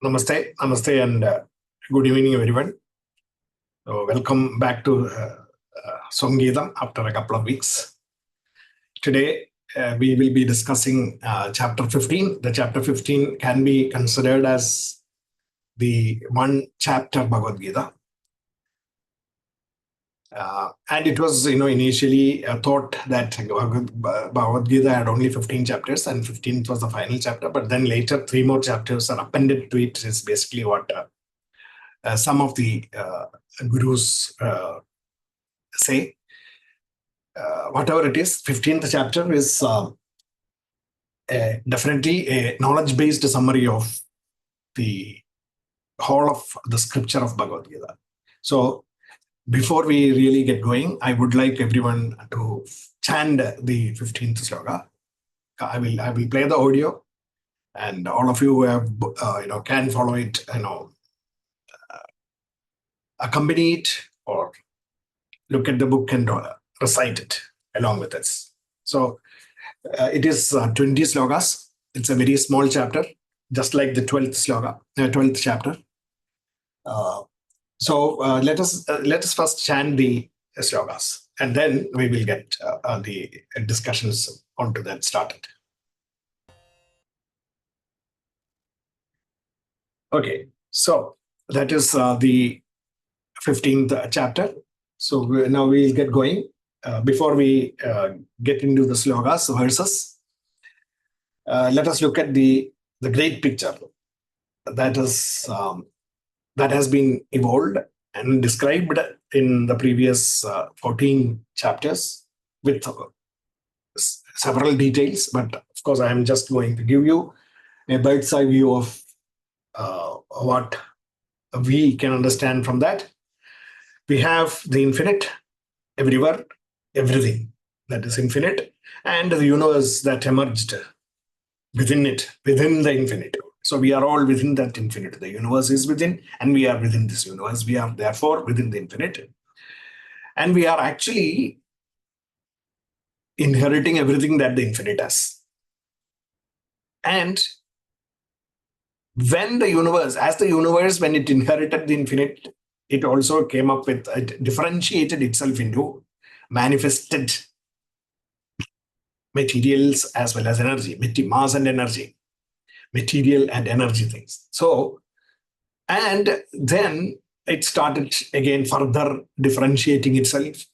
Namaste, and good evening, everyone. So, welcome back to Samgeetam after a couple of weeks. Today, we will be discussing chapter 15. The chapter 15 can be considered as the one chapter Bhagavad-Gita. And it was, initially thought that Bhagavad-Gita had only 15 chapters and 15th was the final chapter. But then later, 3 more chapters are appended to it. Is basically what some of the gurus say. Whatever it is, 15th chapter is definitely a knowledge-based summary of the whole of the scripture of Bhagavad-Gita. So, before we really get going, I would like everyone to chant the 15th sloka. I will play the audio, and all of you who have can follow it. Accompany it or look at the book and recite it along with us. So it is 20 slokas. It's a very small chapter, just like the 12th chapter. So let us first chant the slokas, and then we will get the discussions onto that started. Okay, so that is the 15th chapter. So now we'll get going. Before we get into the slokas, verses, let us look at the great picture that has been evolved and described in the previous 14 chapters with several details. But of course, I am just going to give you a bird's eye view of what we can understand from that. We have the infinite everywhere, everything that is infinite, and the universe that emerged within the infinite. So we are all within that infinite. The universe is within, and we are within this universe. We are therefore within the infinite. And we are actually inheriting everything that the infinite has. And when the universe, when it inherited the infinite, it also came up with, it differentiated itself into manifested materials as well as energy, mass and energy. Material and energy things. So, and then it started again further differentiating itself.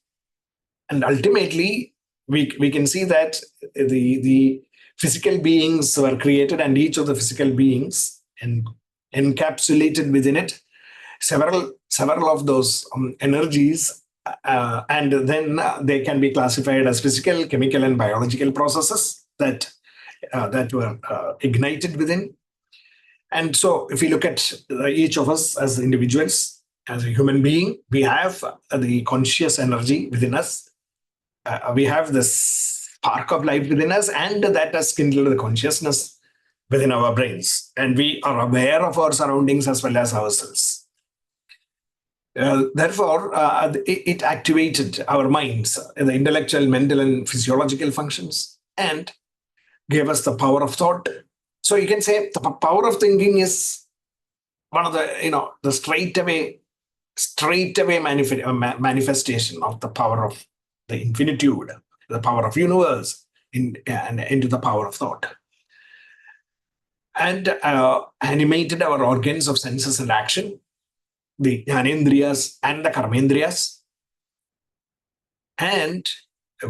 And ultimately, we can see that the physical beings were created, and each of the physical beings encapsulated within it several of those energies, and then they can be classified as physical, chemical, and biological processes that were ignited within. And so if we look at each of us as individuals, as a human being, we have the conscious energy within us. We have this spark of life within us, and that has kindled the consciousness within our brains. And we are aware of our surroundings as well as ourselves. Therefore, it activated our minds, the intellectual, mental, and physiological functions, and gave us the power of thought. So you can say the power of thinking is one of the, the straightaway manifestation of the power of the infinitude, the power of universe, and into the power of thought. And animated our organs of senses and action, the Jnanendriyas and the Karmendriyas. And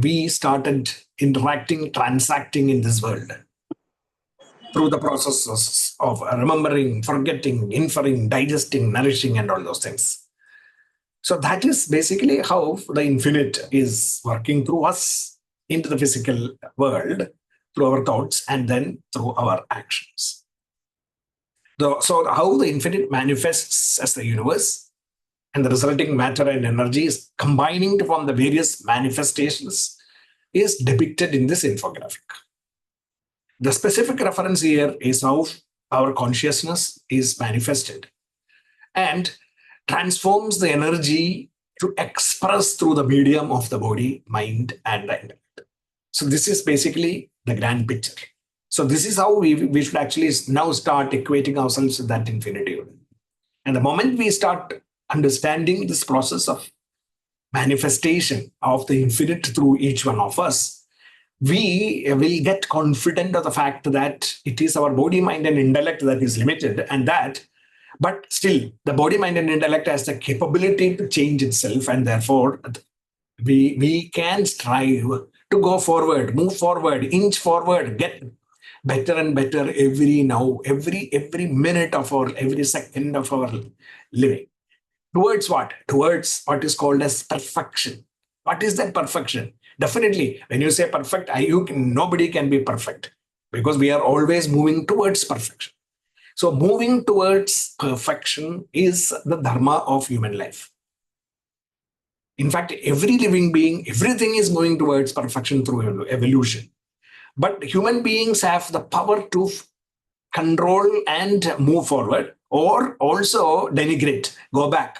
we started interacting, transacting in this world through the processes of remembering, forgetting, inferring, digesting, nourishing, and all those things. So that is basically how the infinite is working through us into the physical world, through our thoughts, and then through our actions. So how the infinite manifests as the universe, and the resulting matter and energy is combining to form the various manifestations, is depicted in this infographic. The specific reference here is how our consciousness is manifested and transforms the energy to express through the medium of the body, mind, and the intellect. So this is basically the grand picture. So this is how we should actually now start equating ourselves with that infinitude. And the moment we start understanding this process of manifestation of the infinite through each one of us, we will get confident of the fact that it is our body, mind, and intellect that is limited, and that, but still, the body, mind, and intellect has the capability to change itself, and therefore, we can strive to go forward, move forward, inch forward, get better and better every minute of our, every second of our living. Towards what? Towards what is called as perfection. What is that perfection? Definitely, when you say perfect, nobody can be perfect, because we are always moving towards perfection. So moving towards perfection is the dharma of human life. In fact, every living being, everything is moving towards perfection through evolution. But human beings have the power to control and move forward, or also denigrate, go back.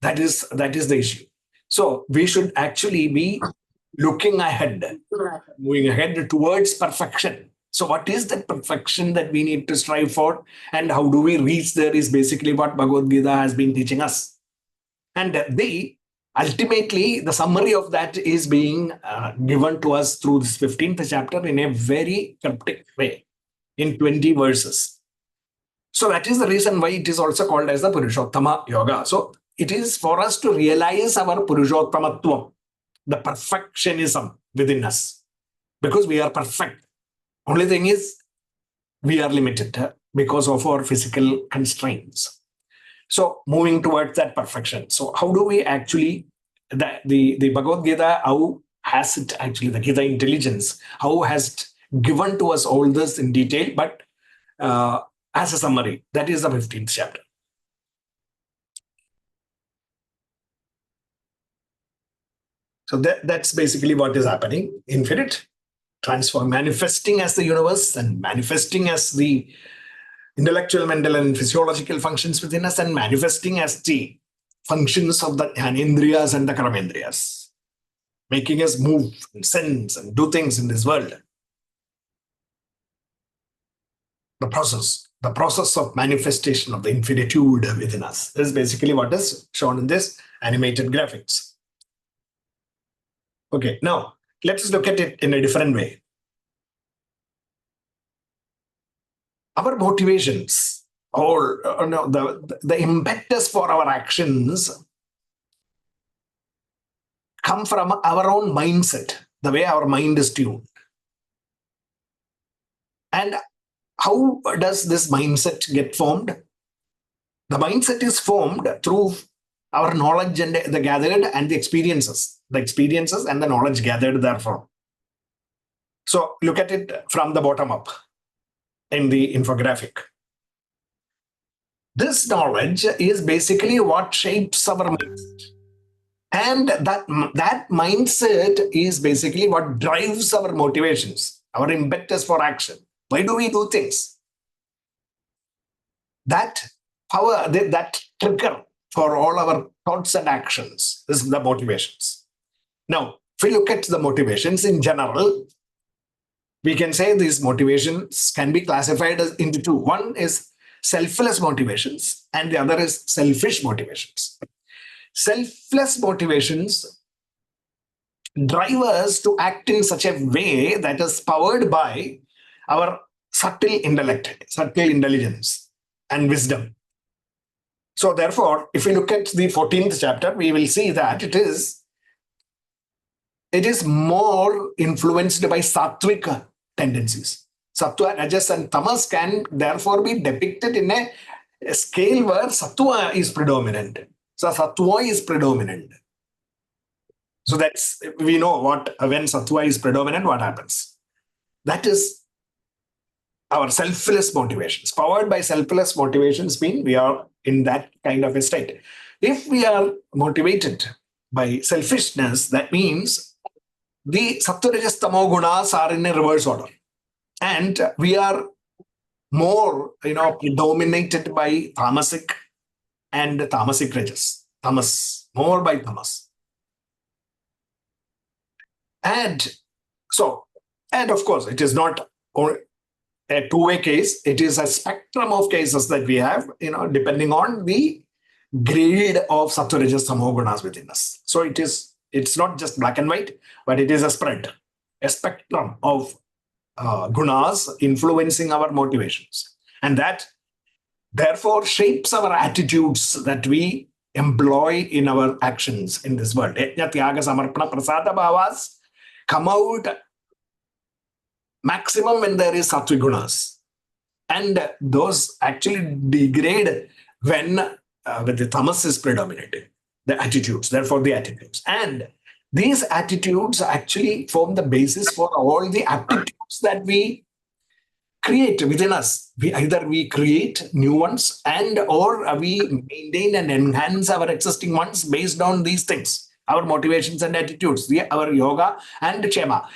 That is the issue. So we should actually be looking ahead, moving ahead towards perfection. So what is that perfection that we need to strive for, and how do we reach there is basically what Bhagavad-Gita has been teaching us. And ultimately, the summary of that is being given to us through this 15th chapter in a very cryptic way, in 20 verses. So that is the reason why it is also called as the Purushottama Yoga. So it is for us to realize our Purushottamatvam, the perfectionism within us, because we are perfect. Only thing is, we are limited because of our physical constraints. So moving towards that perfection. So how do we actually, the Bhagavad Gita, how has it actually, the Gita intelligence, how has it given to us all this in detail, but as a summary, that is the 15th chapter. So that's basically what is happening. Infinite, transform, manifesting as the universe and manifesting as the intellectual, mental, and physiological functions within us, and manifesting as the functions of the Jnanendriyas and the Karamendriyas, making us move and sense and do things in this world. The process of manifestation of the infinitude within us. This is basically what is shown in this animated graphics. Okay, now let's look at it in a different way. Our motivations, or no, the impetus for our actions come from our own mindset, the way our mind is tuned. And how does this mindset get formed? The mindset is formed through our knowledge and the gathered and the experiences and the knowledge gathered therefrom. So look at it from the bottom up in the infographic. This knowledge is basically what shapes our mindset. And that mindset is basically what drives our motivations, our impetus for action. Why do we do things? That power, that trigger for all our thoughts and actions is the motivations. Now, if we look at the motivations in general, we can say these motivations can be classified as into two. One is selfless motivations, and the other is selfish motivations. Selfless motivations drive us to act in such a way that is powered by our subtle intellect, subtle intelligence, and wisdom. So therefore, if we look at the 14th chapter, we will see that it is more influenced by sattvic tendencies. Sattva, Rajas, and Tamas can therefore be depicted in a scale where Sattva is predominant. So Sattva is predominant. So that's, we know what, when Sattva is predominant, what happens. That is our selfless motivations. Powered by selfless motivations mean we are in that kind of a state. If we are motivated by selfishness, that means the Sattva, Rajas, Tamo gunas are in a reverse order. And we are more, dominated by tamasic and tamasic rajas. Tamas, more by tamas. And of course, it is not a two-way case. It is a spectrum of cases that we have, depending on the grade of sattva, rajas, tamo gunas within us. So it's not just black and white, but it is a spread, a spectrum of gunas influencing our motivations. And that therefore shapes our attitudes that we employ in our actions in this world. Yajna, tyaga, samarpana, prasada bhavas come out maximum when there is sattvic gunas. And those actually degrade when the tamas is predominating, the attitudes, therefore the attitudes. And these attitudes actually form the basis for all the aptitudes that we create within us. We create new ones or we maintain and enhance our existing ones based on these things, our motivations and attitudes, our yoga and kshema.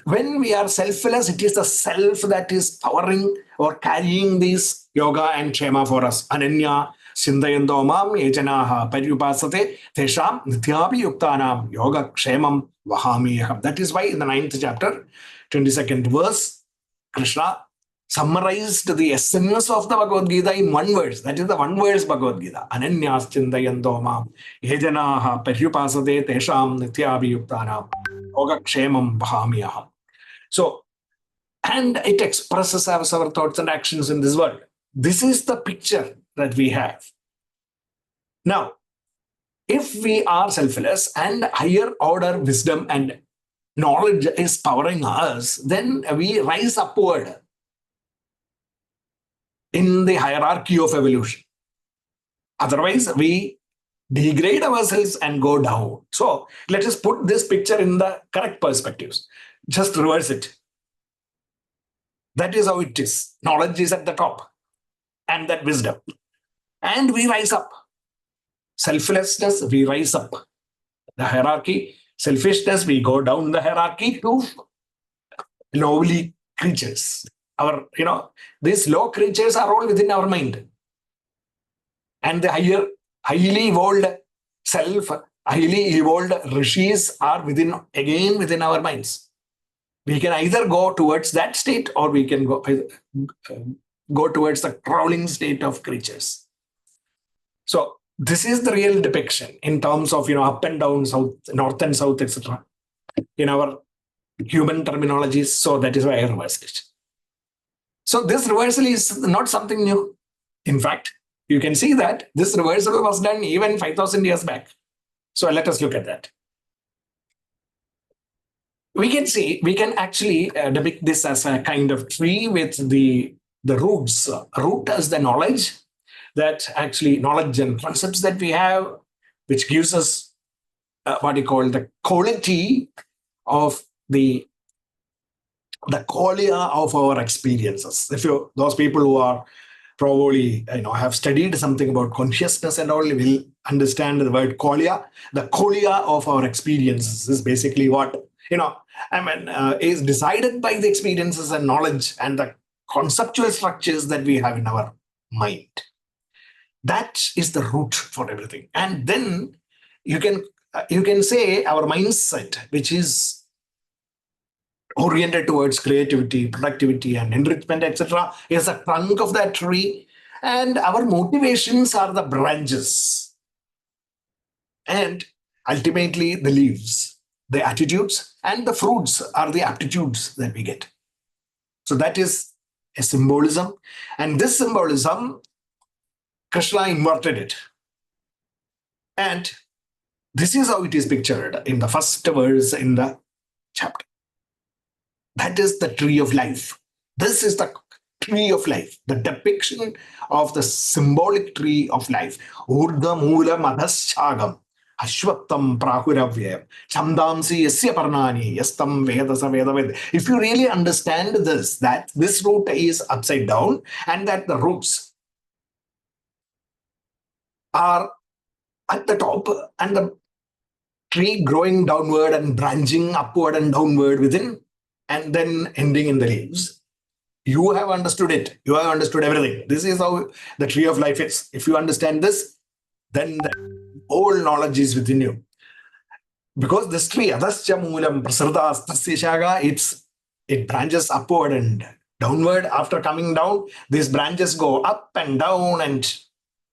When we are selfless, it is the self that is powering or carrying these yoga and kshema for us. Ananya Sindayando mam yejanaha paryupasate tesham nityapi yuktanam yoga kshemam vahami. That is why in the 9th chapter, 22nd verse, Krishna summarized the essence of the Bhagavad-Gita in one verse. That is the one verse Bhagavad-Gita. Ananyas chindayanto mam yejanaha paryupasate tesham nityapi yuktanam yoga kshemam vahami aham. So, and it expresses our thoughts and actions in this world. This is the picture that we have. Now, if we are selfless and higher order wisdom and knowledge is powering us, then we rise upward in the hierarchy of evolution. Otherwise, we degrade ourselves and go down. So let us put this picture in the correct perspectives. Just reverse it. That is how it is. Knowledge is at the top, and that wisdom. And we rise up. Selflessness, we rise up the hierarchy. Selfishness, we go down the hierarchy to lowly creatures. These low creatures are all within our mind. And the highly evolved self, highly evolved rishis are within our minds. We can either go towards that state or we can go towards the crawling state of creatures. So this is the real depiction in terms of up and down, south, north and south, etc. in our human terminologies. So that is why I reversed it. So this reversal is not something new. In fact, you can see that this reversal was done even 5,000 years back. So let us look at that. We can actually depict this as a kind of tree with the roots. Root is the knowledge, that actually knowledge and concepts that we have, which gives us the quality of the qualia of our experiences. Those people who are probably have studied something about consciousness and all will understand the word qualia. The qualia of our experiences is basically what is decided by the experiences and knowledge and the conceptual structures that we have in our mind. That is the root for everything. And then you can say our mindset, which is oriented towards creativity, productivity, and enrichment, etc., is the trunk of that tree. And our motivations are the branches. And ultimately, the leaves, the attitudes, and the fruits are the aptitudes that we get. So that is a symbolism. And this symbolism, Krishna inverted it. And this is how it is pictured in the first verse in the chapter. That is the tree of life. This is the tree of life, the depiction of the symbolic tree of life. Urdha Mula Madhaschagam, Ashwattam Prahuravyam, Chamdamsi Yasya Parnani, Yastam Vedasa Vedaved. If you really understand this, that this root is upside down and that the roots are at the top and the tree growing downward and branching upward and downward within, and then ending in the leaves. You have understood it. You have understood everything. This is how the tree of life is. If you understand this, then the whole knowledge is within you. Because this tree, adascha moolam prasrtas tasya shaga, it branches upward and Downward, after coming down, these branches go up and down,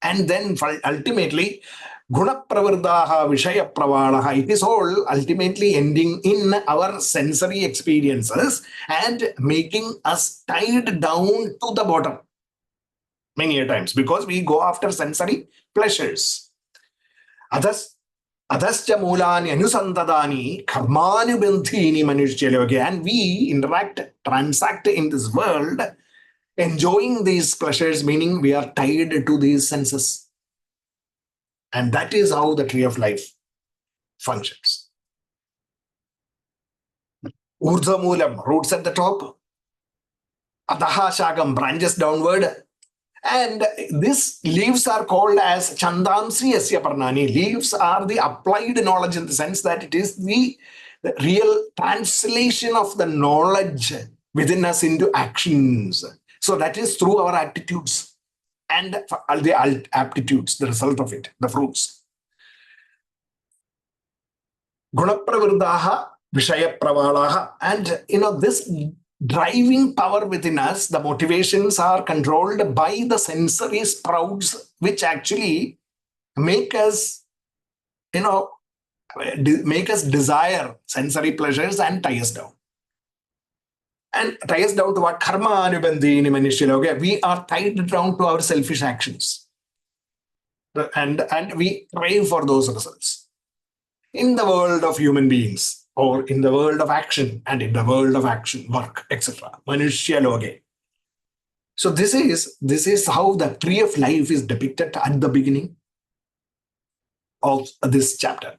and then ultimately, guna pravardaha vishaya pravalaha. It is all ultimately ending in our sensory experiences and making us tied down to the bottom many a times because we go after sensory pleasures. Adascha mulani anusandadani karmanubandhini manushya. And we transact in this world, enjoying these pleasures, meaning we are tied to these senses. And that is how the tree of life functions. Urdhva moolam, roots at the top. Adaha shagam, branches downward. And these leaves are called as Chandamsri Asya Parnani. Leaves are the applied knowledge in the sense that it is the real translation of the knowledge within us into actions. So that is through our attitudes and the aptitudes, the result of it, the fruits. Gunapravridaha, Vishaya Pravalaha. And this driving power within us, the motivations are controlled by the sensory sprouts, which actually make us, desire sensory pleasures and tie us down. And tie us down to what? Karma anubandhini manishya. We are tied down to our selfish actions. And we crave for those results. In the world of human beings, or in the world of action, and in the world of action, work, etc. Manushya loge. So this is how the tree of life is depicted at the beginning of this chapter.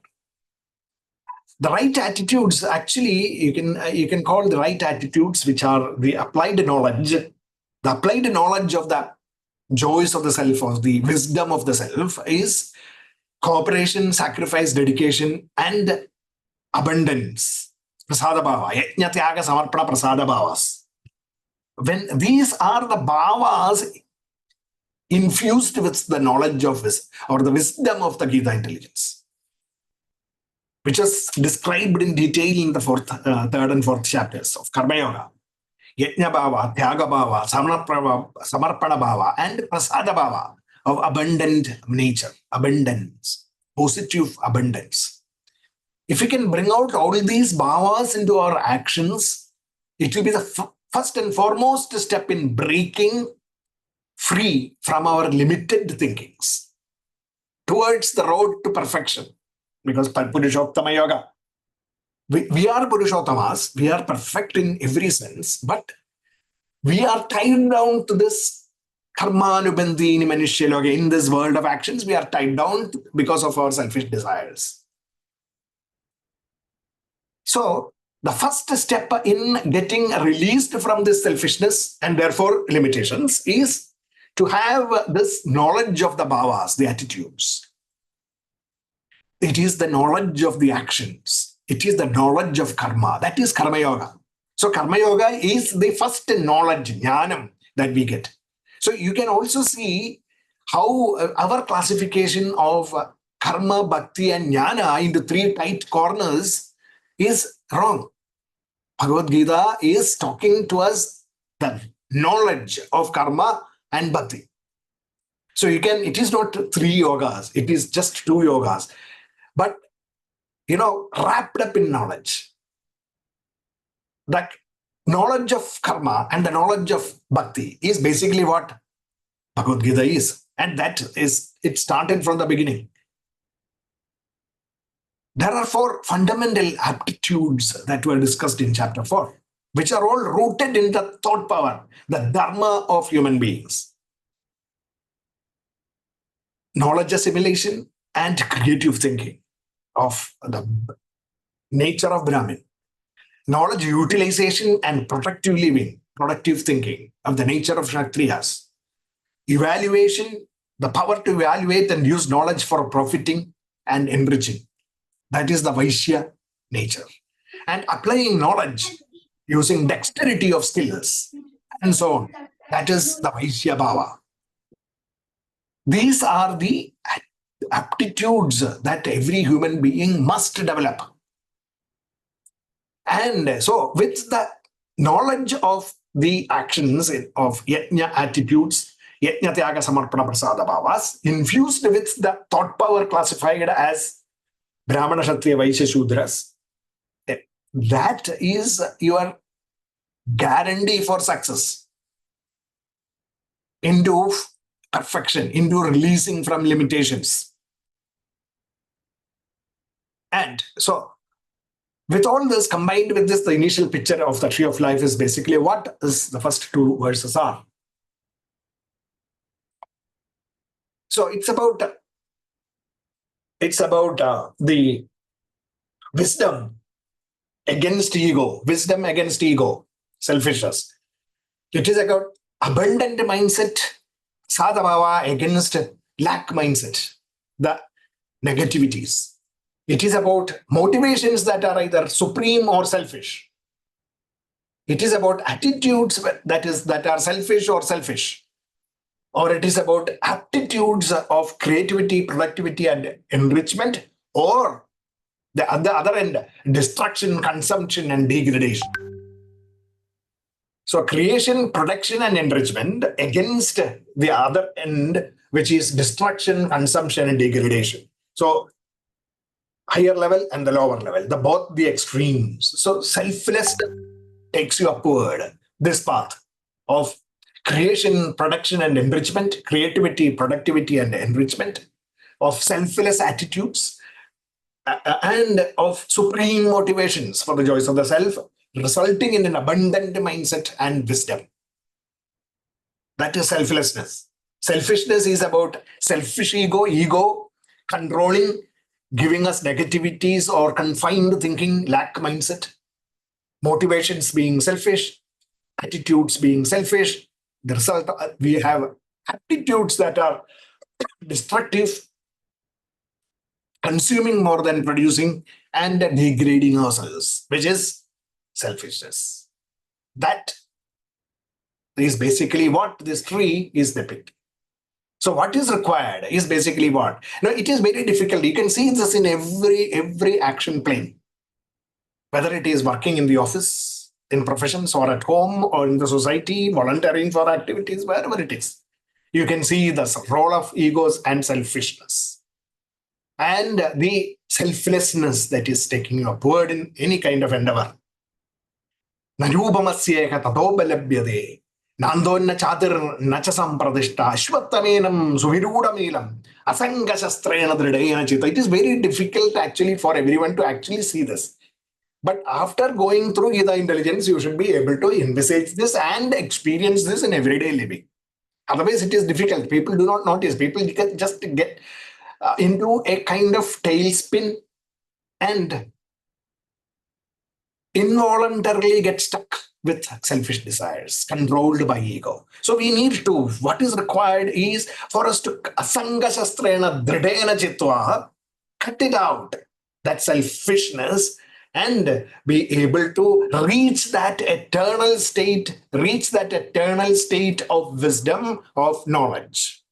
The right attitudes, actually, you can call the right attitudes, which are the applied knowledge. The applied knowledge of the joys of the self, or the wisdom of the self, is cooperation, sacrifice, dedication, and abundance. Prasada bhava, yajna tyaga samarpana prasada bhavas. When these are the bhavas infused with the knowledge of or the wisdom of the Gita intelligence, which is described in detail in the third and fourth chapters of Karma Yoga. Yajna bhava, tyaga bhava, samarpana bhava, and prasada bhava of abundant nature, abundance, positive abundance. If we can bring out all these bhavas into our actions, it will be the first and foremost step in breaking free from our limited thinkings towards the road to perfection. Because Purushottama Yoga, we are Purushottamas, we are perfect in every sense, but we are tied down to this karma anubandhini manushya loge. In this world of actions, we are tied down because of our selfish desires. So the first step in getting released from this selfishness and therefore limitations is to have this knowledge of the bhavas, the attitudes. It is the knowledge of the actions. It is the knowledge of karma. That is Karma Yoga. So Karma Yoga is the first knowledge, jnanam, that we get. So you can also see how our classification of karma, bhakti, and jnana into three tight corners is wrong. Bhagavad-Gita is talking to us the knowledge of karma and bhakti. So it is not three yogas, it is just two yogas. But, wrapped up in knowledge. That knowledge of karma and the knowledge of bhakti is basically what Bhagavad-Gita is. And it started from the beginning. There are 4 fundamental aptitudes that were discussed in chapter 4, which are all rooted in the thought power, the dharma of human beings. Knowledge assimilation and creative thinking of the nature of Brahmin. Knowledge utilization and productive living, productive thinking of the nature of Kshatriyas. Evaluation, the power to evaluate and use knowledge for profiting and enriching. That is the Vaishya nature. And applying knowledge using dexterity of skills and so on. That is the Vaishya Bhava. These are the aptitudes that every human being must develop. And so with the knowledge of the actions of yajna attitudes, yajna tyaga samarpana prasada bhavas, infused with the thought power classified as Brahmana, Kshatriya, Vaishya, Shudras, that is your guarantee for success into perfection, into releasing from limitations. And so, with all this combined with this, the initial picture of the tree of life is basically what is the first two verses are. So it's about the wisdom against ego, selfishness. It is about abundant mindset, sadhabhava against lack mindset, the negativities. It is about motivations that are either supreme or selfish. It is about attitudes that are selfish or selfish. Or it is about aptitudes of creativity, productivity, and enrichment, or at the other end, destruction, consumption, and degradation. So creation, production, and enrichment against the other end, which is destruction, consumption, and degradation. So higher level and the lower level, both the extremes. So selfless takes you upward, this path of creation, production, and enrichment, creativity, productivity, and enrichment, of selfless attitudes, and of supreme motivations for the joys of the self, resulting in an abundant mindset and wisdom. That is selflessness. Selfishness is about selfish ego, controlling, giving us negativities or confined thinking, lack mindset, motivations being selfish, attitudes being selfish. The result, we have attitudes that are destructive, consuming more than producing, and degrading ourselves, which is selfishness. That is basically what this tree is depicting. So what is required is basically what? Now, it is very difficult. You can see this in every action plane, whether it is working in the office, in professions, or at home, or in the society, volunteering for activities, wherever it is. You can see the role of egos and selfishness, and the selflessness that is taking you upward in any kind of endeavor. Narubamasyeka tatobhalabhyade. Nandonna chatir nachasam pradishta ashwattamenam suvirudamelam asanga shastrena dridayena chita. It is very difficult actually for everyone to actually see this. But after going through Gita intelligence, you should be able to envisage this and experience this in everyday living. Otherwise, it is difficult. People do not notice. People just get into a kind of tailspin and involuntarily get stuck with selfish desires, controlled by ego. So we need to, what is required is for us to asanga shastrena dridena chitva, cut it out, that selfishness, and be able to reach that eternal state of wisdom, of knowledge.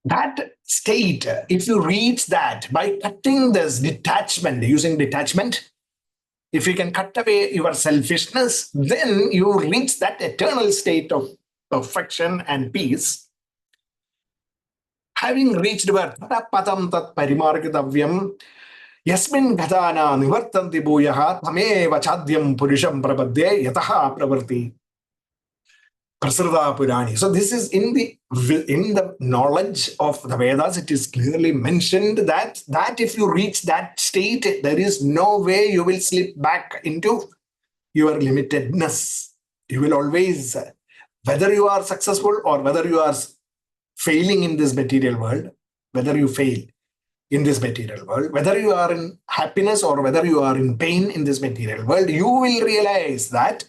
That state, if you reach that by cutting this detachment, using detachment, if you can cut away your selfishness, then you reach that eternal state of perfection and peace. Having reached where padam tat parimargitavyam yasmin ghadana nivartanti bhuyaha tameva chadyam purusham prabadde yataha pravarti prasrada purani. So this is in the knowledge of the Vedas, it is clearly mentioned that if you reach that state, there is no way you will slip back into your limitedness. You will always, whether you are successful or whether you are failing in this material world, whether you fail in this material world, whether you are in happiness or whether you are in pain in this material world, you will realize that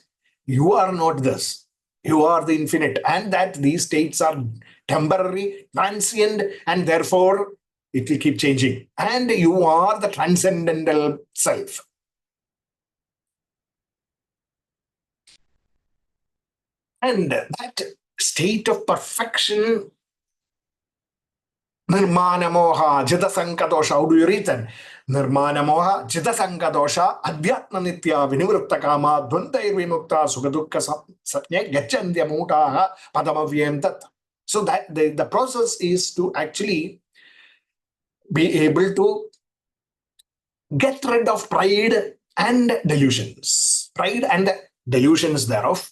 you are not this. You are the infinite, and that these states are temporary, transient, and therefore it will keep changing. And you are the transcendental self. And that state of perfection, nirmana moha jita sankatosha, how do you read that? Nirmana moha, Jita Sanga dosha, Adhyatma nitya, Vinivritta kama, Dvandai vimukta, Sukadukka satya, Gachandya mutaha, Padamavyam tat. So that the process is to actually be able to get rid of pride and delusions. Pride and delusions thereof.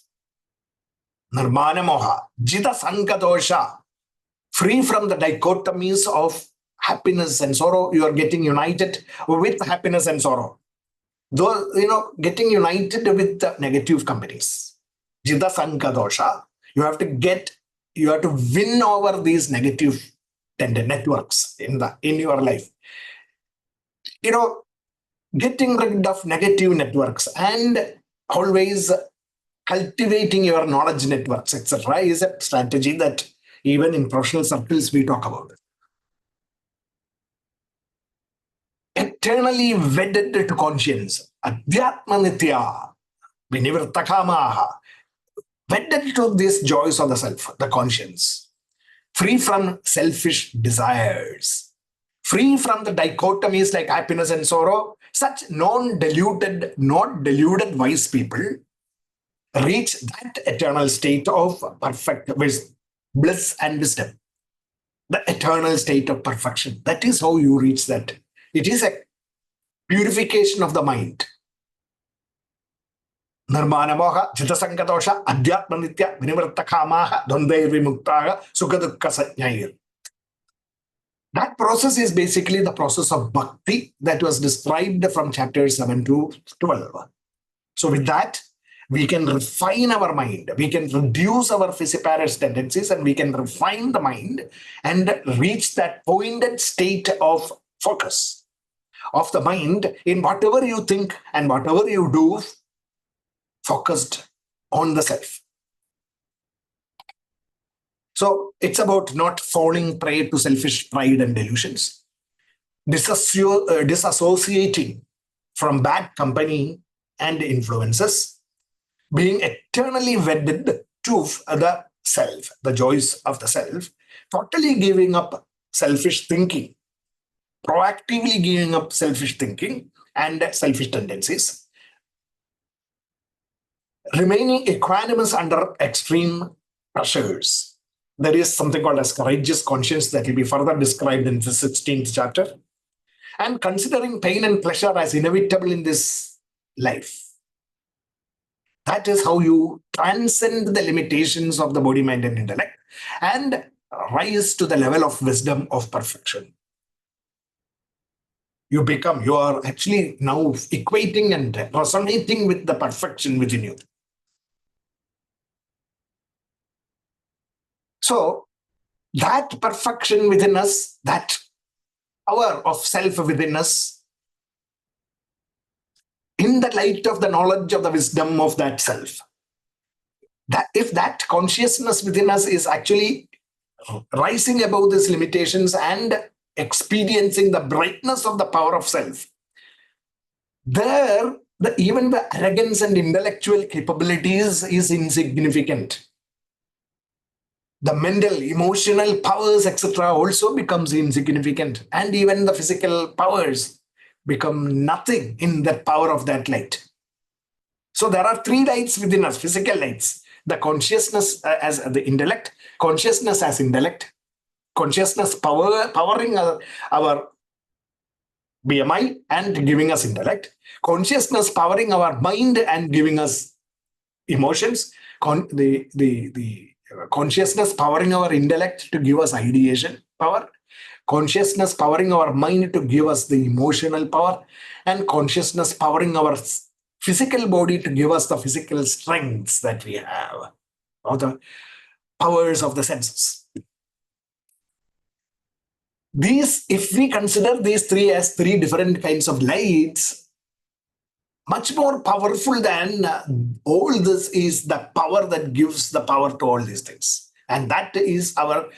Nirmana moha, Jita Sanga dosha, free from the dichotomies of happiness and sorrow. You are getting united with happiness and sorrow. Though, getting united with the negative companies. Jita Sanka dosha. You have to win over these negative networks in your life. Getting rid of negative networks and always cultivating your knowledge networks, etc., is a strategy that even in professional circles we talk about. Eternally wedded to conscience, Adhyatma nitya, Vinivritakamaha, wedded to these joys of the self, the conscience, free from selfish desires, free from the dichotomies like happiness and sorrow. Such not deluded wise people reach that eternal state of perfect bliss and wisdom. The eternal state of perfection. That is how you reach that. It is a purification of the mind. Nirmana moha, Jita Sanga dosha, Adhyatma nitya, Vinivritta kamaha, Dvandai vimuktaha, Sukadukka satyair. That process is basically the process of bhakti that was described from chapters 7 to 12. So with that, we can refine our mind. We can reduce our fissiparous tendencies and we can refine the mind and reach that pointed state of focus of the mind in whatever you think and whatever you do, focused on the self. So it's about not falling prey to selfish pride and delusions, disassociating from bad company and influences, being eternally wedded to the self, the joys of the self, totally giving up selfish thinking, proactively giving up selfish thinking and selfish tendencies, remaining equanimous under extreme pressures. There is something called as courageous conscience that will be further described in the 16th chapter. And considering pain and pleasure as inevitable in this life. That is how you transcend the limitations of the body, mind, and intellect and rise to the level of wisdom of perfection. You are actually now equating and resonating with the perfection within you. So that perfection within us, that power of self within us, in the light of the knowledge of the wisdom of that self, that if that consciousness within us is actually rising above these limitations and experiencing the brightness of the power of self, there even the arrogance and intellectual capabilities is insignificant. The mental, emotional powers, etc., also becomes insignificant, and even the physical powers become nothing in the power of that light. So there are three lights within us: physical lights, the consciousness as the intellect, consciousness as intellect, consciousness powering our BMI and giving us intellect, consciousness powering our mind and giving us emotions, the consciousness powering our intellect to give us ideation power, consciousness powering our mind to give us the emotional power, and consciousness powering our physical body to give us the physical strengths that we have, or the powers of the senses. These, if we consider these three as three different kinds of lights, much more powerful than all this is the power that gives the power to all these things. And that is our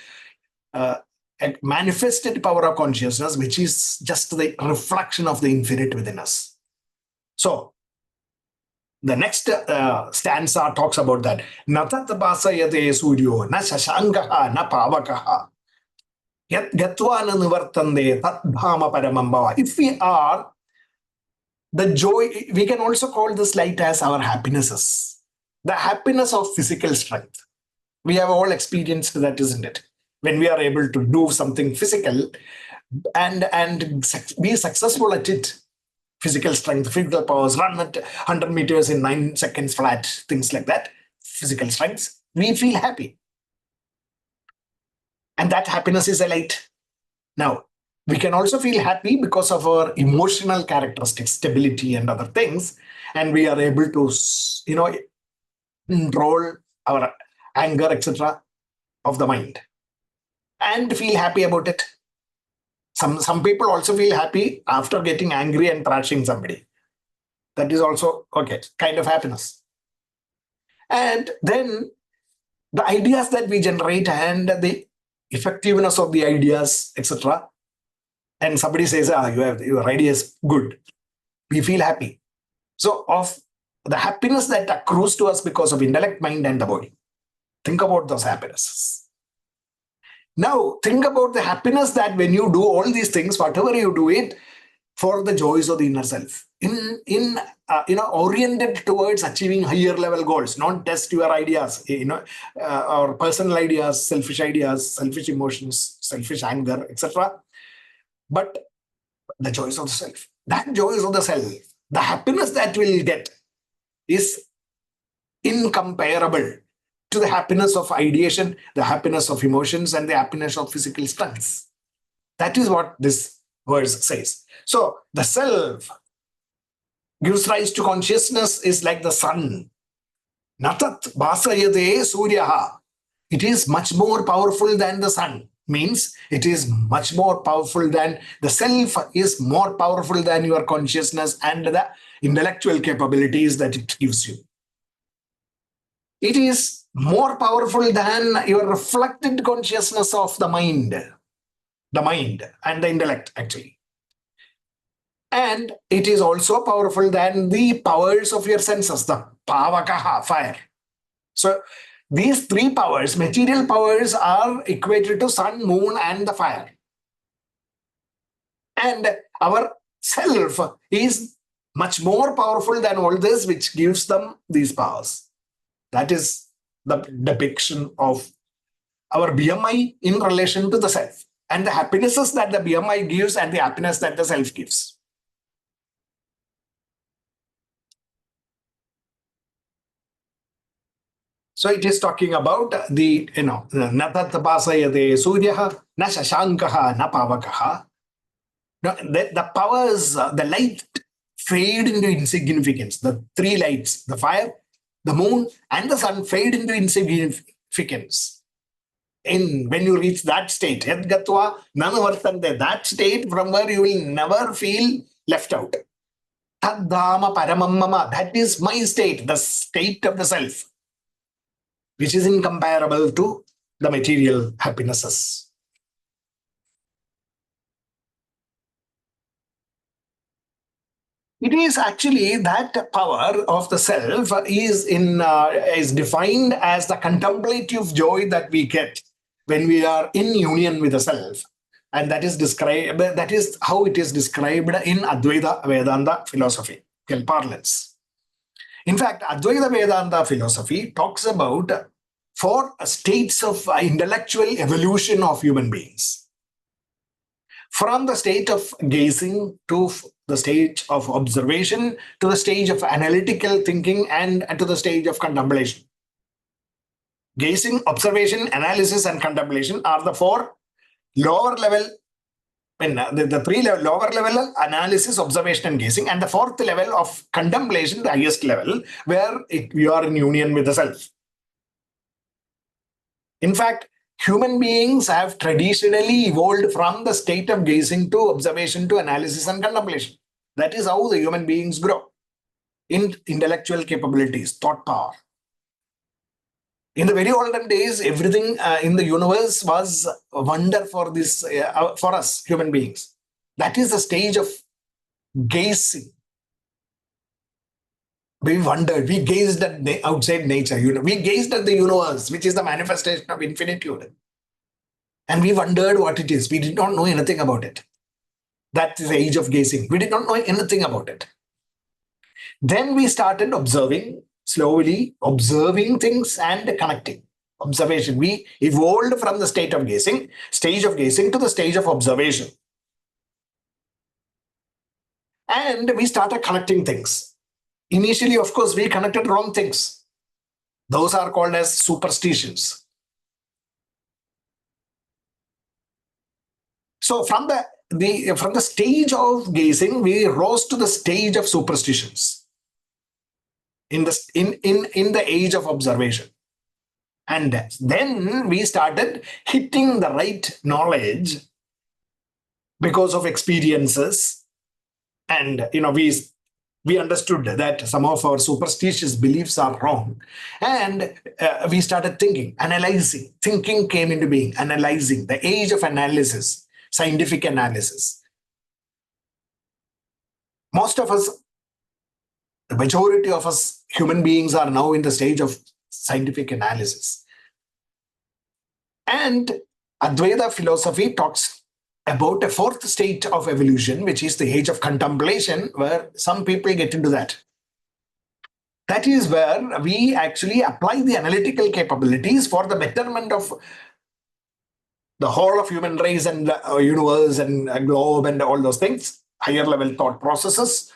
manifested power of consciousness, which is just the reflection of the infinite within us. So, the next stanza talks about that. Natat basayate suryo na shashankaha na pavakaha. Yat gatva na nivartande tat dhama paramam bhava. If we are the joy, we can also call this light as our happinesses. The happiness of physical strength. We have all experienced that, isn't it? When we are able to do something physical and be successful at it, physical strength, physical powers, run at 100 meters in 9 seconds flat, things like that, physical strengths, we feel happy. And that happiness is a light. Now, we can also feel happy because of our emotional characteristics, stability and other things. And we are able to, control our anger, etc. of the mind and feel happy about it. Some people also feel happy after getting angry and thrashing somebody. That is also, okay, kind of happiness. And then the ideas that we generate and the effectiveness of the ideas, etc. And somebody says, your idea is good. We feel happy. So of the happiness that accrues to us because of intellect, mind, and the body. Think about those happinesses. Now, think about the happiness that when you do all these things, whatever you do it, for the joys of the inner self, oriented towards achieving higher level goals, not test your ideas, or personal ideas, selfish emotions, selfish anger, etc. But the joys of the self, that joys of the self, the happiness that we'll get is incomparable to the happiness of ideation, the happiness of emotions, and the happiness of physical strengths. That is what this verse says. So the self gives rise to consciousness is like the sun. Natat bhasayate suryaha. It is much more powerful than the sun. Means it is much more powerful than the self is more powerful than your consciousness and the intellectual capabilities that it gives you. It is more powerful than your reflected consciousness of the mind and the intellect, actually. And it is also powerful than the powers of your senses, the pavakaha, fire. So these three powers, material powers, are equated to sun, moon, and the fire. And our self is much more powerful than all this, which gives them these powers. That is the depiction of our BMI in relation to the self, and the happinesses that the BMI gives and the happiness that the self gives. So it is talking about the, natat pasayate suryaha, na shashankaha, na pavakaha. The powers, the light fade into insignificance. The three lights, the fire, the moon, and the sun fade into insignificance. When you reach that state, yad gatva nanavartante, that state from where you will never feel left out. Tad dhama paramam mama, that is my state, the state of the self, which is incomparable to the material happinesses. It is actually that power of the self is defined as the contemplative joy that we get when we are in union with the self. And that is how it is described in Advaita Vedanta philosophy, parlance. In fact, Advaita Vedanta philosophy talks about 4 states of intellectual evolution of human beings. From the state of gazing to the stage of observation, to the stage of analytical thinking, and to the stage of contemplation. Gazing, observation, analysis, and contemplation are the 4 lower level, the 3 lower level: analysis, observation, and gazing, and the 4th level of contemplation, the highest level, where we are in union with the self. In fact, human beings have traditionally evolved from the state of gazing to observation to analysis and contemplation. That is how the human beings grow in intellectual capabilities, thought power. In the very olden days, everything in the universe was a wonder for for us human beings. That is the stage of gazing. We wondered, we gazed at the outside nature, we gazed at the universe, which is the manifestation of infinitude. And we wondered what it is. We did not know anything about it. That is the age of gazing. We did not know anything about it. Then we started observing, slowly observing things and connecting. Observation. We evolved from the stage of gazing to the stage of observation. And we started connecting things. Initially, of course, we connected wrong things. Those are called as superstitions. So from the stage of gazing, we rose to the stage of superstitions in the age of observation. And then we started hitting the right knowledge because of experiences. And we understood that some of our superstitious beliefs are wrong. And we started thinking, analyzing. Thinking came into being, analyzing, the age of analysis, scientific analysis. Most of us, the majority of us human beings are now in the stage of scientific analysis. And Advaita philosophy talks about a fourth state of evolution, which is the age of contemplation, where some people get into that. That is where we actually apply the analytical capabilities for the betterment of the whole of human race and universe and globe and all those things, higher level thought processes.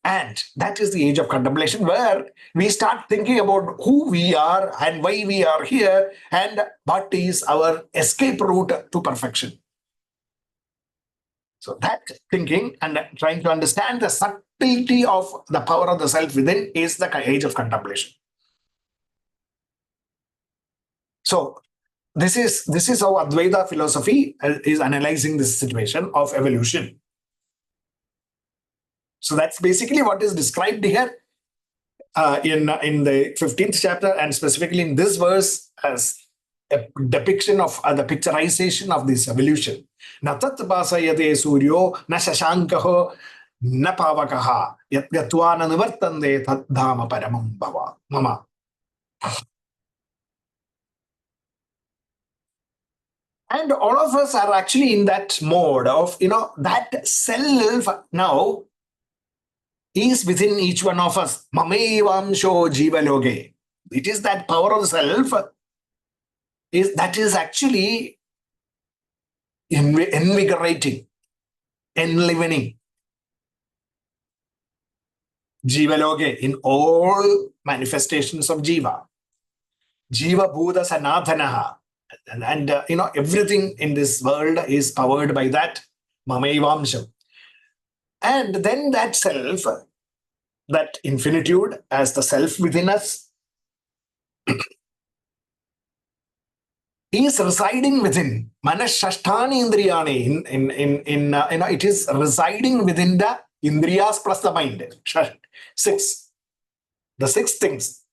And that is the age of contemplation, where we start thinking about who we are and why we are here and what is our escape route to perfection. So that thinking and trying to understand the subtlety of the power of the self within is the age of contemplation. So this is how Advaita philosophy is analyzing this situation of evolution. So that's basically what is described here in the 15th chapter, and specifically in this verse as a depiction of the picturization of this evolution. Na tat basayate suryo na shashankaho na pavakaha yat gatva na nivartande tat dhama paramam bhava mama. And all of us are actually in that mode of, that self now is within each one of us. Mamevamsho jivaloge. It is that power of self that is actually invigorating, enlivening jivaloge in all manifestations of jiva. Jiva bhuta sanatanaha. And everything in this world is powered by that mamevamsho. And then that self, that infinitude as the self within us, is residing within manashashtani indriyani. It is residing within the indriyas plus the mind. Six. The six things,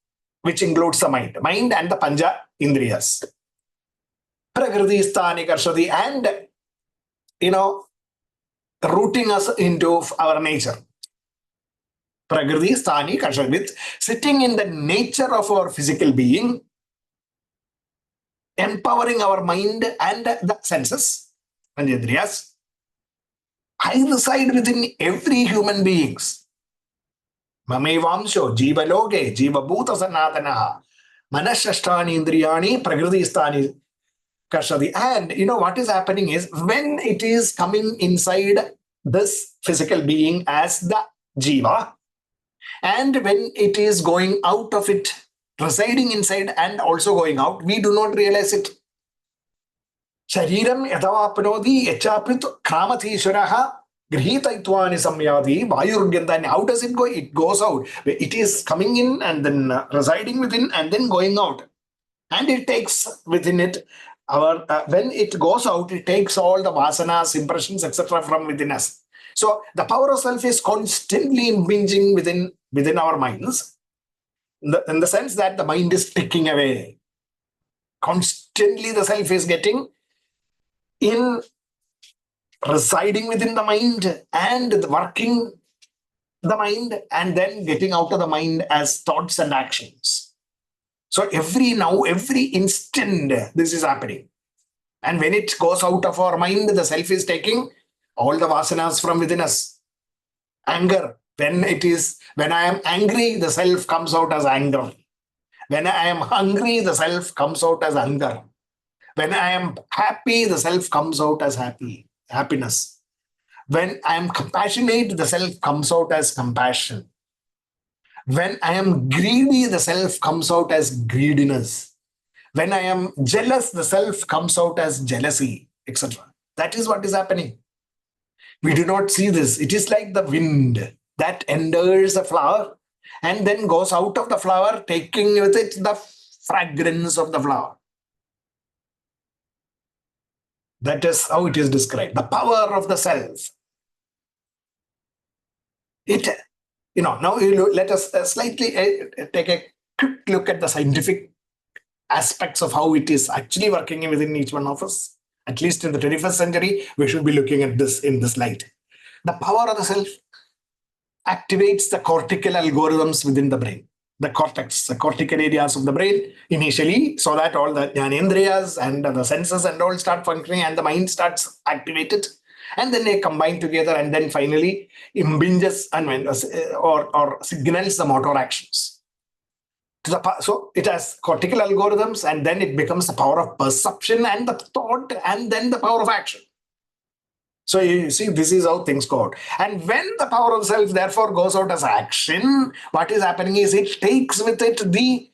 which includes the mind and the panja indriyas. Prakriti sthani karshati, and rooting us into our nature. Prakriti sthani karshati, with sitting in the nature of our physical being, empowering our mind and the senses and the indriyas. I reside within every human beings. Mamevamsho jivaloge jivabhuta sanatanaha manashashtani indriyani prakriti sthani karshati. And what is happening is, when it is coming inside this physical being as the jiva, and when it is going out of it, residing inside and also going out, we do not realize it. Shariram yadavapnodi echaprit kamathishwaraha grihitaitvani samyadi vayurgyantani. How does it go? It goes out. It is coming in and then residing within and then going out. And it takes within it when it goes out, it takes all the vasanas, impressions, etc. from within us. So the power of self is constantly impinging within our minds, in the sense that the mind is ticking away. Constantly the self is getting in, residing within the mind and working the mind, and then getting out of the mind as thoughts and actions. So every instant, this is happening. And when it goes out of our mind, the self is taking all the vasanas from within us. Anger. When I am angry, the self comes out as anger. When I am hungry, the self comes out as hunger. When I am happy, the self comes out as happiness. When I am compassionate, the self comes out as compassion. When I am greedy, the self comes out as greediness. When I am jealous, the self comes out as jealousy, etc. That is what is happening. We do not see this. It is like the wind that enters a flower and then goes out of the flower, taking with it the fragrance of the flower. That is how it is described. The power of the self. Now let us slightly take a quick look at the scientific aspects of how it is actually working within each one of us. At least in the 21st century, we should be looking at this in this light. The power of the self activates the cortical algorithms within the brain, the cortex, the cortical areas of the brain initially, so that all the jnanendriyas and the senses and all start functioning and the mind starts activated. And then they combine together and then finally impinges or signals the motor actions. So it has cortical algorithms and then it becomes the power of perception and the thought and then the power of action. So you see, this is how things go out. And when the power of self therefore goes out as action, what is happening is it takes with it the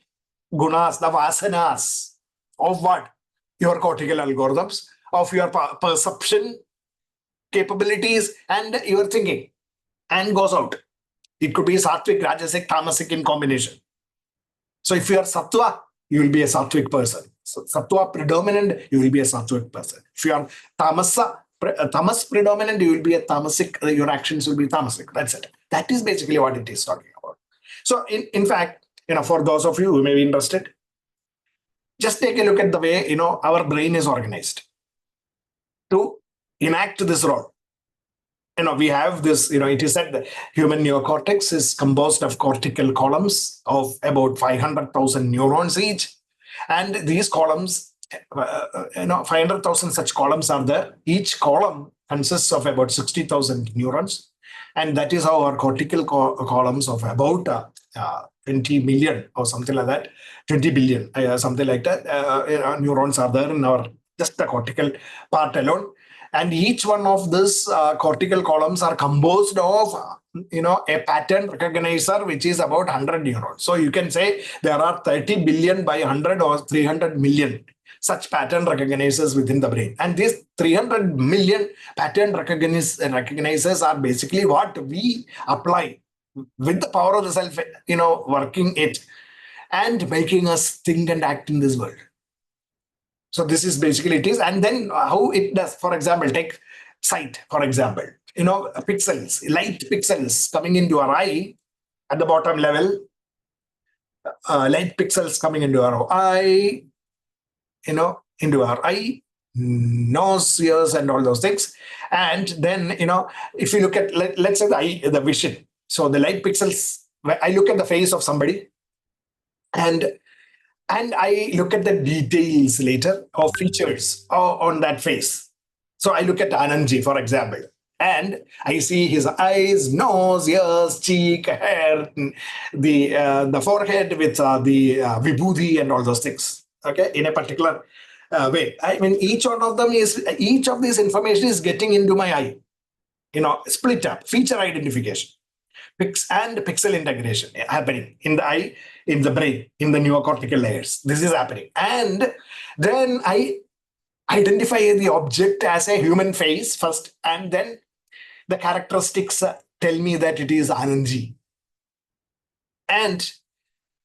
gunas, the vasanas of what? Your cortical algorithms, of your perception capabilities and your thinking, and goes out. It could be sattvic, rajasic, tamasic in combination. So if you are sattva, you will be a sattvic person. So sattva predominant, you will be a sattvic person. If you are tamas predominant, you will be a tamasic, your actions will be tamasic. That's it. That is basically what it is talking about. So in fact, for those of you who may be interested, just take a look at the way, our brain is organized to enact this role. We have this, it is said the human neocortex is composed of cortical columns of about 500,000 neurons each. And these columns, 500,000 such columns are there. Each column consists of about 60,000 neurons. And that is how our cortical columns of about 20 million or something like that, 20 billion, something like that, neurons are there in our, just the cortical part alone. And each one of these cortical columns are composed of, a pattern recognizer, which is about 100 neurons. So you can say there are 30 billion by 100 or 300 million such pattern recognizers within the brain. And these 300 million pattern recognizers are basically what we apply with the power of the self, working it and making us think and act in this world. So this is basically it is. And then how it does, for example, take sight, for example, pixels, light pixels coming into our eye at the bottom level, light pixels coming into our eye, nose, ears, and all those things. And then, if you look at, let's say the vision. So the light pixels, I look at the face of somebody and I look at the details later or features on that face. So I look at Anandji, for example, and I see his eyes, nose, ears, cheek, hair, the forehead with the vibhuti and all those things. Okay, in a particular way. I mean, each of this information is getting into my eye. Split up, feature identification. And pixel integration happening in the eye, in the brain, in the neocortical layers. This is happening. And then I identify the object as a human face first, and then the characteristics tell me that it is Anandji. And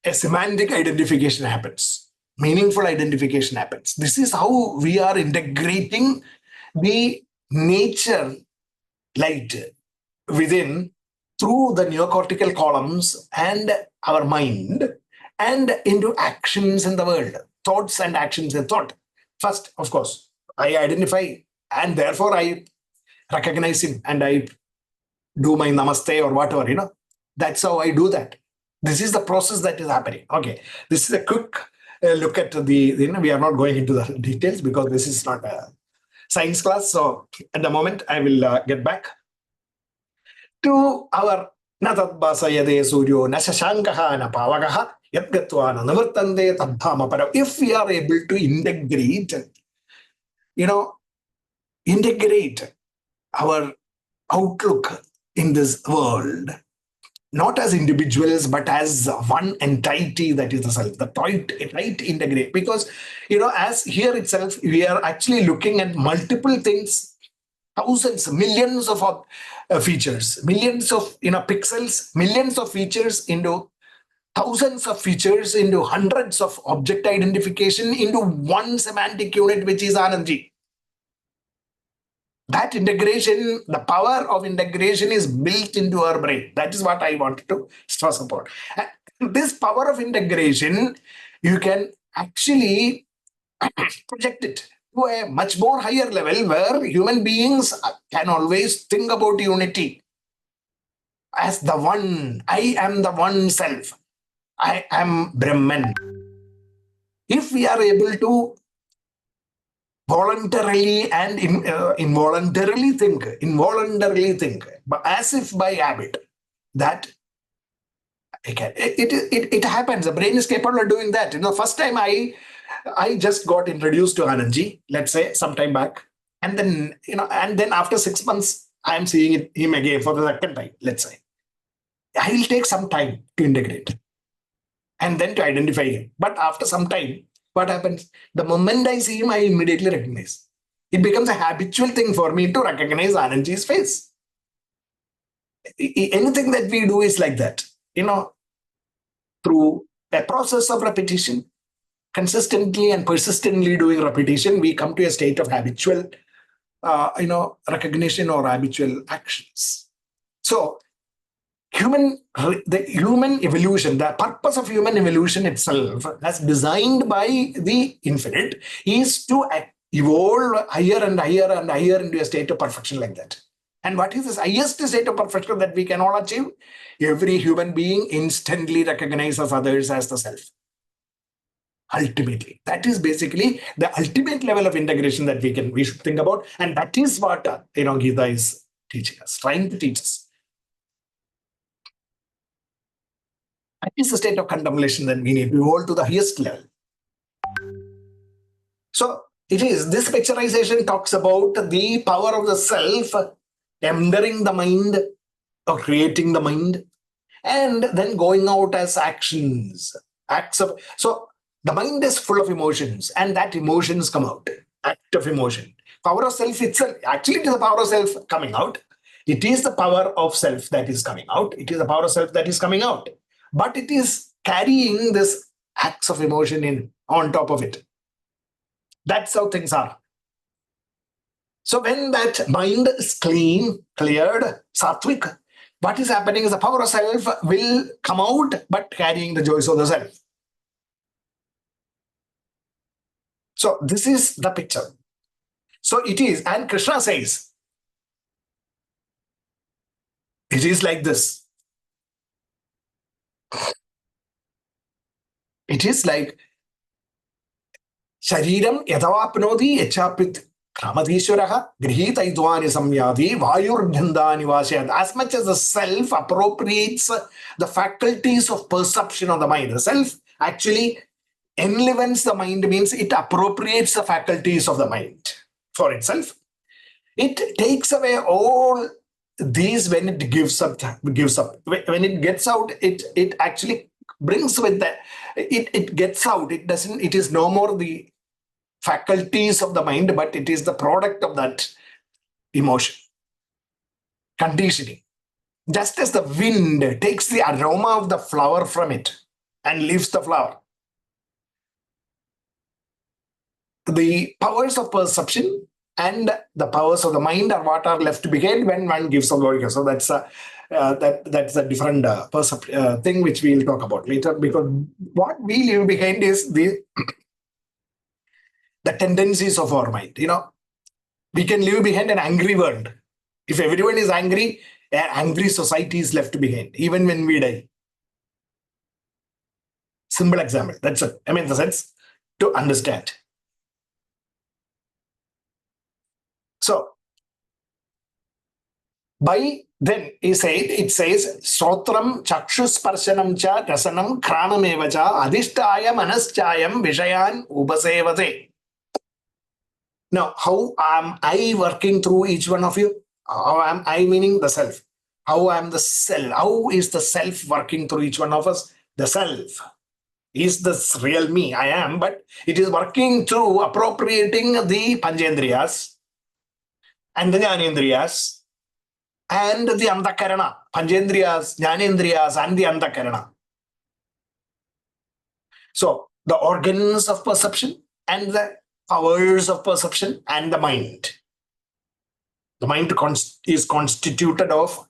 a semantic identification happens. Meaningful identification happens. This is how we are integrating the nature light within through the neocortical columns and our mind and into actions in the world, thoughts and actions in thought. First, of course, I identify and therefore I recognize him and I do my namaste or whatever, That's how I do that. This is the process that is happening. Okay, this is a quick look at we are not going into the details because this is not a science class. So at the moment, I will get back to our Natadbasayade Suryo Nashashankaha Napavagaha Yadgatwana Navartande Tadhama Para. If we are able to integrate our outlook in this world, not as individuals, but as one entity, that is the self, the right integrate. Because, as here itself, we are actually looking at multiple things, thousands, millions of features, millions of pixels, millions of features into thousands of features into hundreds of object identification into one semantic unit, which is Anandji. That integration, the power of integration is built into our brain. That is what I wanted to stress upon. And this power of integration, you can actually project it to a much more higher level where human beings can always think about unity as the one. I am the one self. I am Brahman. If we are able to voluntarily and involuntarily think, but as if by habit, that it happens. The brain is capable of doing that. First time I just got introduced to Anandji, let's say some time back, and then after 6 months, I am seeing him again for the second time. Let's say I will take some time to integrate and then to identify him. But after some time, what happens? The moment I see him, I immediately recognize. It becomes a habitual thing for me to recognize Anandji's face. Anything that we do is like that. Through a process of repetition, consistently and persistently doing repetition, we come to a state of habitual, recognition or habitual actions. So, the human evolution, the purpose of human evolution itself, as designed by the infinite, is to evolve higher and higher and higher into a state of perfection like that. And what is this highest state of perfection that we can all achieve? Every human being instantly recognizes others as the self. Ultimately, that is basically the ultimate level of integration that we should think about, and that is what Gita is teaching us, trying to teach us. That is the state of contemplation that we need to evolve to the highest level. So this picturization talks about the power of the self entering the mind or creating the mind and then going out as actions, acts of. So the mind is full of emotions and that emotions come out, act of emotion. Power of self itself, actually it is the power of self coming out. It is the power of self that is coming out. It is the power of self that is coming out. But it is carrying this acts of emotion on top of it. That's how things are. So when that mind is cleared, sattvic, what is happening is the power of self will come out, but carrying the joys of the self. So this is the picture. So it is, and Krishna says, it is like this. It is like Shariram yadavapnoti yachapit Kramadishwaraha grihitaidvani samyadi vayurgandhani vashyad. As much as the self appropriates the faculties of perception of the mind, the self actually enlivens the mind, means it appropriates the faculties of the mind for itself. It takes away all these when it gives up. When it gets out, it actually brings with that. It gets out. It is no more the faculties of the mind, but it is the product of that emotion, conditioning. Just as the wind takes the aroma of the flower from it and leaves the flower, the powers of perception and the powers of the mind are what are left behind when one gives up. So that's a different thing which we will talk about later, because what we leave behind is the tendencies of our mind. We can leave behind an angry world. If everyone is angry, an angry society is left behind, even when we die. Simple example. That's it. I mean, the sense to understand. So, by then it says Sotram Chakshusparshanam cha Rasanam Kranameva cha Adhishtaya Manaschayam Vishayan Upasevate. Now, how am I working through each one of you? How am I, meaning the self? How am the self? How is the self working through each one of us? The self is the real me, I am, but it is working through appropriating the Panchendriyas and the Jnanendriyas and the Antakarana. Panchendriyas, Jnanendriyas, and the Antakarana. So, the organs of perception and the powers of perception and the mind. The mind is constituted of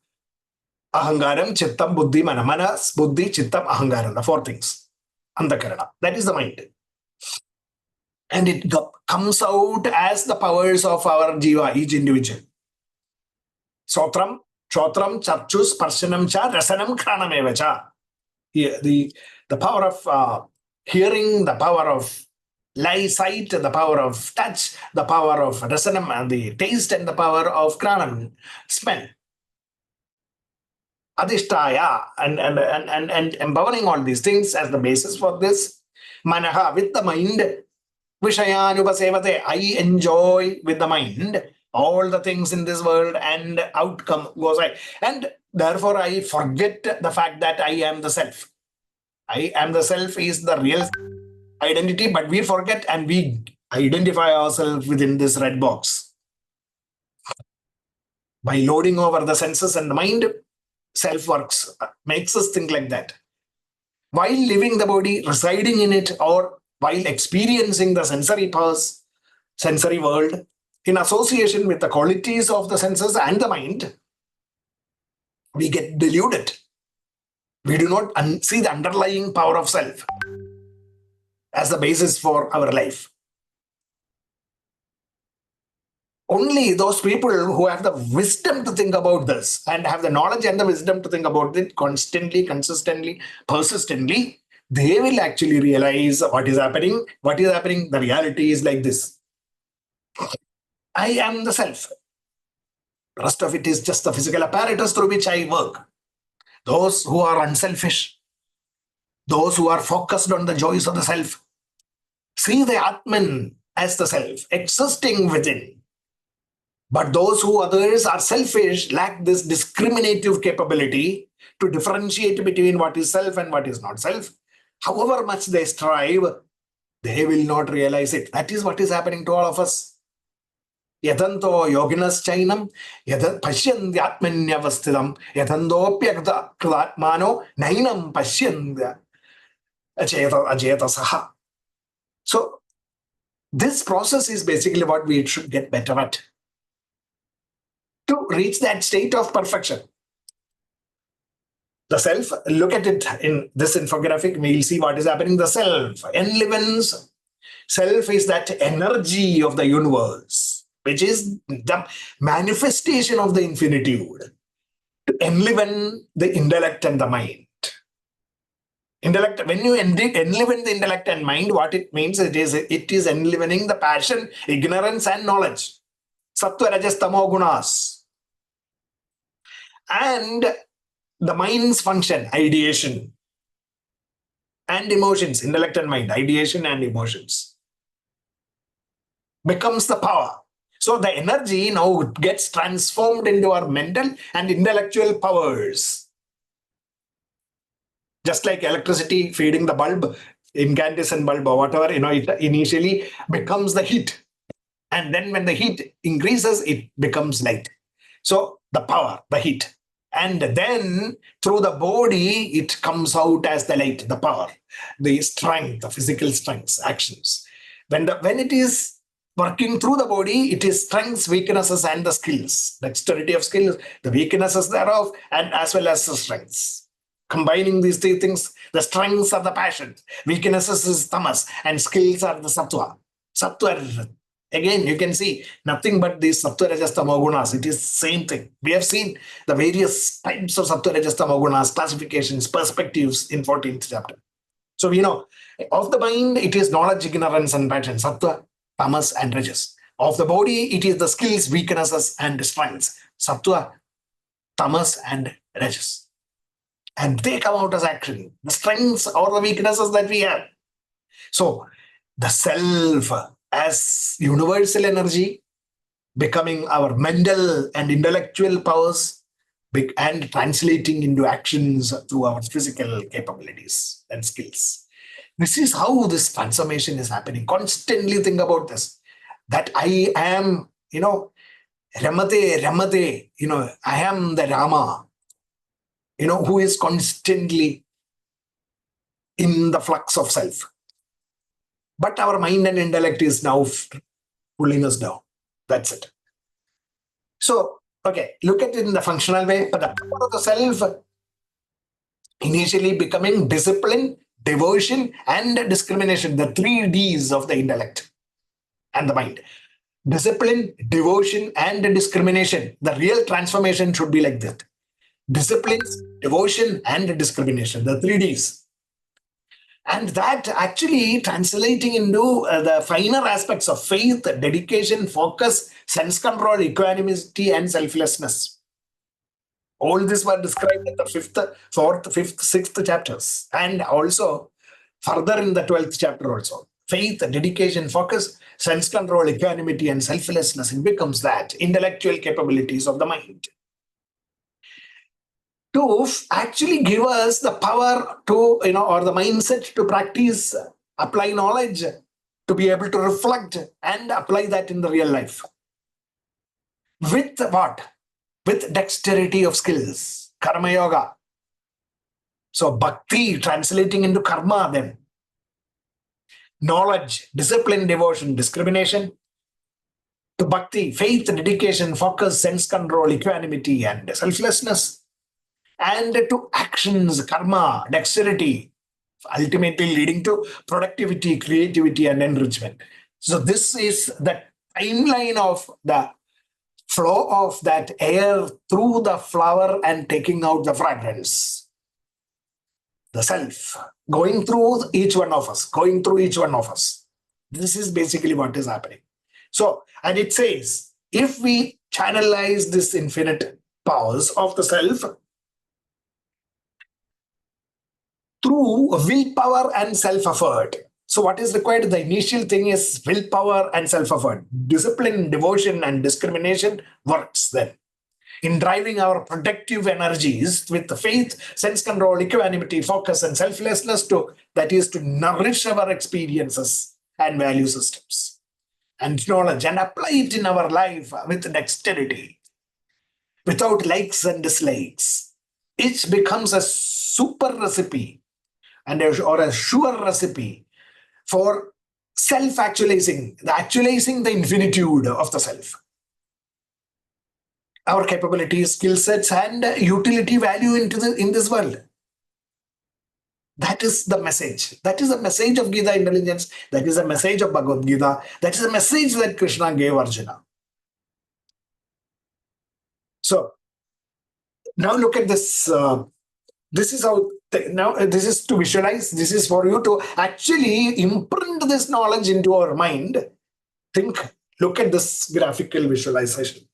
ahangaram, chittam, buddhi, manas, buddhi, chittam, ahangaram, the four things. Antakarana. That is the mind. And it comes out as the powers of our jiva, each individual. Sotram, Chotram, Chakshus, Parshanam cha, Rasanam, Kranameva cha. The power of hearing, the power of sight, the power of touch, the power of rasanam and the taste, and the power of kranam, smell. Adhishtaya and empowering all these things as the basis for this. Manaha, with the mind, Vishayanupasevate, I enjoy with the mind all the things in this world, and outcome goes right. And therefore I forget the fact that I am the self. I am the self is the real identity, but we forget and we identify ourselves within this red box. By loading over the senses and the mind, self works, makes us think like that. While living the body, residing in it, or while experiencing the sensory powers, sensory world, in association with the qualities of the senses and the mind, we get deluded. We do not see the underlying power of self as the basis for our life. Only those people who have the wisdom to think about this and have the knowledge and the wisdom to think about it constantly, consistently, persistently, they will actually realize what is happening. What is happening? The reality is like this. I am the self. The rest of it is just the physical apparatus through which I work. Those who are unselfish, those who are focused on the joys of the self, see the Atman as the self, existing within. But those who others are selfish lack this discriminative capability to differentiate between what is self and what is not self. However much they strive, they will not realize it. That is what is happening to all of us. Yadanto yoginas chainam, pashyandi atmanyavastidam, yadandopya klatmano, nainam pashyandi ajetasaha. So, this process is basically what we should get better at. To reach that state of perfection. The self, look at it in this infographic, we'll see what is happening. The self enlivens. Self is that energy of the universe, which is the manifestation of the infinitude, to enliven the intellect and the mind. Intellect, when you enliven the intellect and mind, what it means, it is enlivening the passion, ignorance, and knowledge. Sattva, Rajas, Tamo gunas. And the mind's function, ideation, and emotions, intellect and mind, ideation and emotions, becomes the power. So the energy now gets transformed into our mental and intellectual powers. Just like electricity feeding the bulb, incandescent bulb or whatever, it initially becomes the heat. And then when the heat increases, it becomes light. So the power, the heat. And then through the body, it comes out as the light, the power, the strength, the physical strengths, actions. When it is working through the body, it is strengths, weaknesses, and the skills, dexterity of skills, the weaknesses thereof, and as well as the strengths. Combining these three things, the strengths are the passion, weaknesses is tamas, and skills are the sattva. Sattva, again, you can see nothing but these sattva, rajas, tamo gunas. It is same thing. We have seen the various types of sattva, rajas, tamo gunas, classifications, perspectives in 14th chapter. So we know of the mind, it is knowledge, ignorance, and passion, sattva, tamas, and rajas. Of the body, it is the skills, weaknesses, and strengths, sattva, tamas, and rajas. And they come out as action, the strengths or the weaknesses that we have. So the self as universal energy becoming our mental and intellectual powers and translating into actions through our physical capabilities and skills. This is how this transformation is happening. Constantly think about this, that I am, Ramate, I am the Rama, who is constantly in the flux of self. But our mind and intellect is now pulling us down. That's it. So, okay, look at it in the functional way. But the power of the self initially becoming discipline, devotion, and discrimination, the 3 Ds of the intellect and the mind. Discipline, devotion, and discrimination. The real transformation should be like that. Discipline, devotion, and discrimination, the 3 Ds. And that actually translating into the finer aspects of faith, dedication, focus, sense control, equanimity, and selflessness. All this were described in the 5th, 4th, 5th, 6th chapters. And also further in the 12th chapter also. Faith, dedication, focus, sense control, equanimity, and selflessness. It becomes that intellectual capabilities of the mind to actually give us the power to, or the mindset to practice, apply knowledge, to be able to reflect and apply that in the real life. With what? With dexterity of skills, karma yoga. So bhakti translating into karma then. Knowledge, discipline, devotion, discrimination. To bhakti, faith, dedication, focus, sense control, equanimity, and selflessness. And to actions, karma, dexterity, ultimately leading to productivity, creativity, and enrichment. So this is the timeline of the flow of that air through the flower and taking out the fragrance. The self, going through each one of us, This is basically what is happening. So, and it says, if we channelize this infinite powers of the self, through willpower and self-effort. So what is required? The initial thing is willpower and self-effort. Discipline, devotion, and discrimination works then in driving our productive energies with the faith, sense control, equanimity, focus, and selflessness that is to nourish our experiences and value systems and knowledge and apply it in our life with dexterity, without likes and dislikes. It becomes a super recipe or a sure recipe for self-actualizing, actualizing the infinitude of the self. Our capabilities, skill sets, and utility value in this world. That is the message. That is the message of Gita intelligence. That is the message of Bhagavad-Gita. That is the message that Krishna gave Arjuna. So, now look at this. This is how, now this is to visualize, this is for you to actually imprint this knowledge into our mind. Look at this graphical visualization.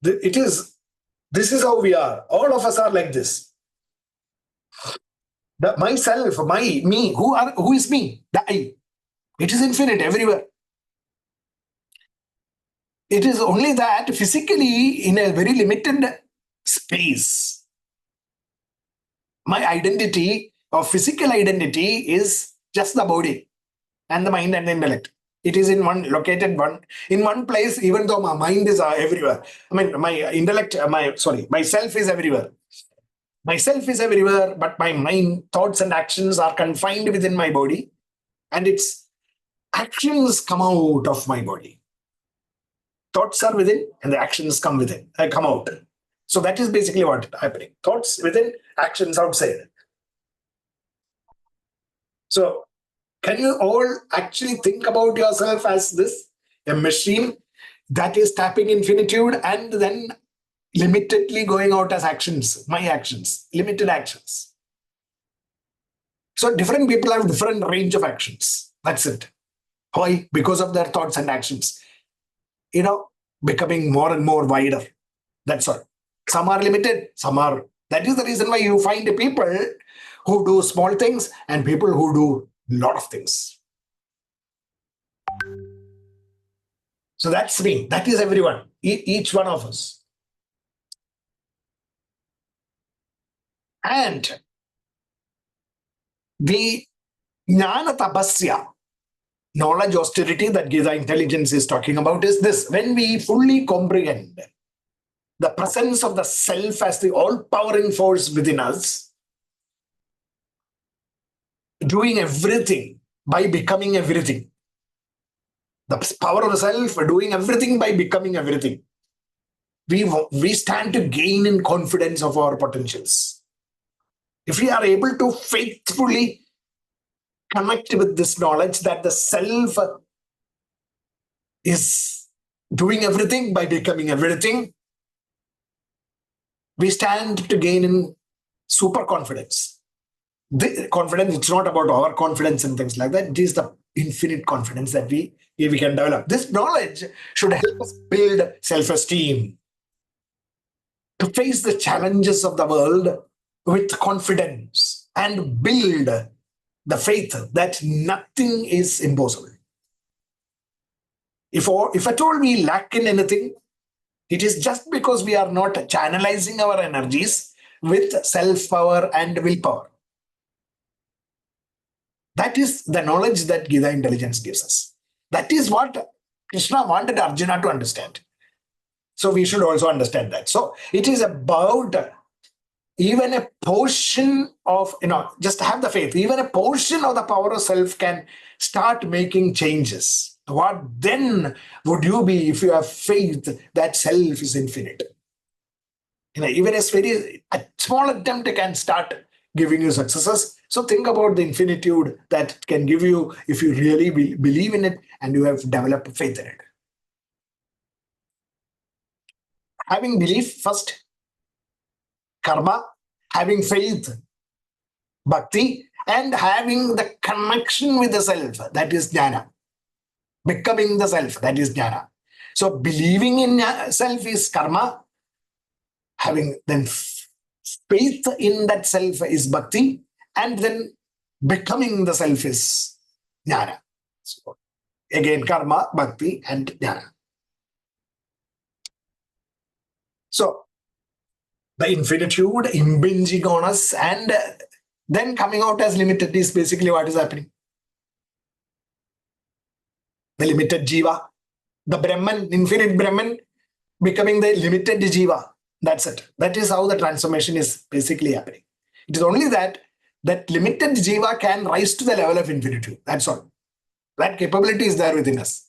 This is how we are. All of us are like this. Myself, me, who is me? The I. It is infinite everywhere. It is only that physically in a very limited space. My identity or physical identity is just the body and the mind and the intellect. It is located in one place, even though my mind is everywhere. I mean, my intellect, myself is everywhere. Myself is everywhere, but my mind, thoughts, and actions are confined within my body, and its actions come out of my body. Thoughts are within, and the actions come out. So that is basically what is happening. Thoughts within, actions outside. So can you all actually think about yourself as this, a machine that is tapping infinitude and then limitedly going out as actions, my actions, limited actions. So different people have different range of actions. That's it. Why? Because of their thoughts and actions, becoming more and more wider. That's all. Some are limited, some are. That is the reason why you find people who do small things and people who do a lot of things. So that's me. That is everyone, each one of us. And the jnana tapasya, knowledge austerity that Gita intelligence is talking about, is this: when we fully comprehend the presence of the self as the all-powering force within us, doing everything by becoming everything. The power of the self, doing everything by becoming everything. We stand to gain in confidence of our potentials. If we are able to faithfully connect with this knowledge that the self is doing everything by becoming everything, we stand to gain in super confidence. The confidence, it's not about our confidence and things like that. It is the infinite confidence that we can develop. This knowledge should help us build self-esteem, to face the challenges of the world with confidence and build the faith that nothing is impossible. If at all we lack in anything, it is just because we are not channelizing our energies with self-power and willpower. That is the knowledge that Gita intelligence gives us. That is what Krishna wanted Arjuna to understand. So we should also understand that. So it is about even a portion of, just have the faith. Even a portion of the power of self can start making changes. What then would you be if you have faith that self is infinite? Even a small attempt can start giving you successes. So think about the infinitude that can give you if you really believe in it and you have developed faith in it. Having belief first, karma, having faith, bhakti, and having the connection with the self, that is jnana. Becoming the self, that is jnana. So believing in self is karma, having then faith in that self is bhakti, and then becoming the self is jnana. So again, karma, bhakti, and jnana. So the infinitude impinging on us and then coming out as limited is basically what is happening. The limited jiva, the Brahman, infinite Brahman becoming the limited jiva. That's it. That is how the transformation is basically happening. It is only that limited jiva can rise to the level of infinitude. That's all. That capability is there within us.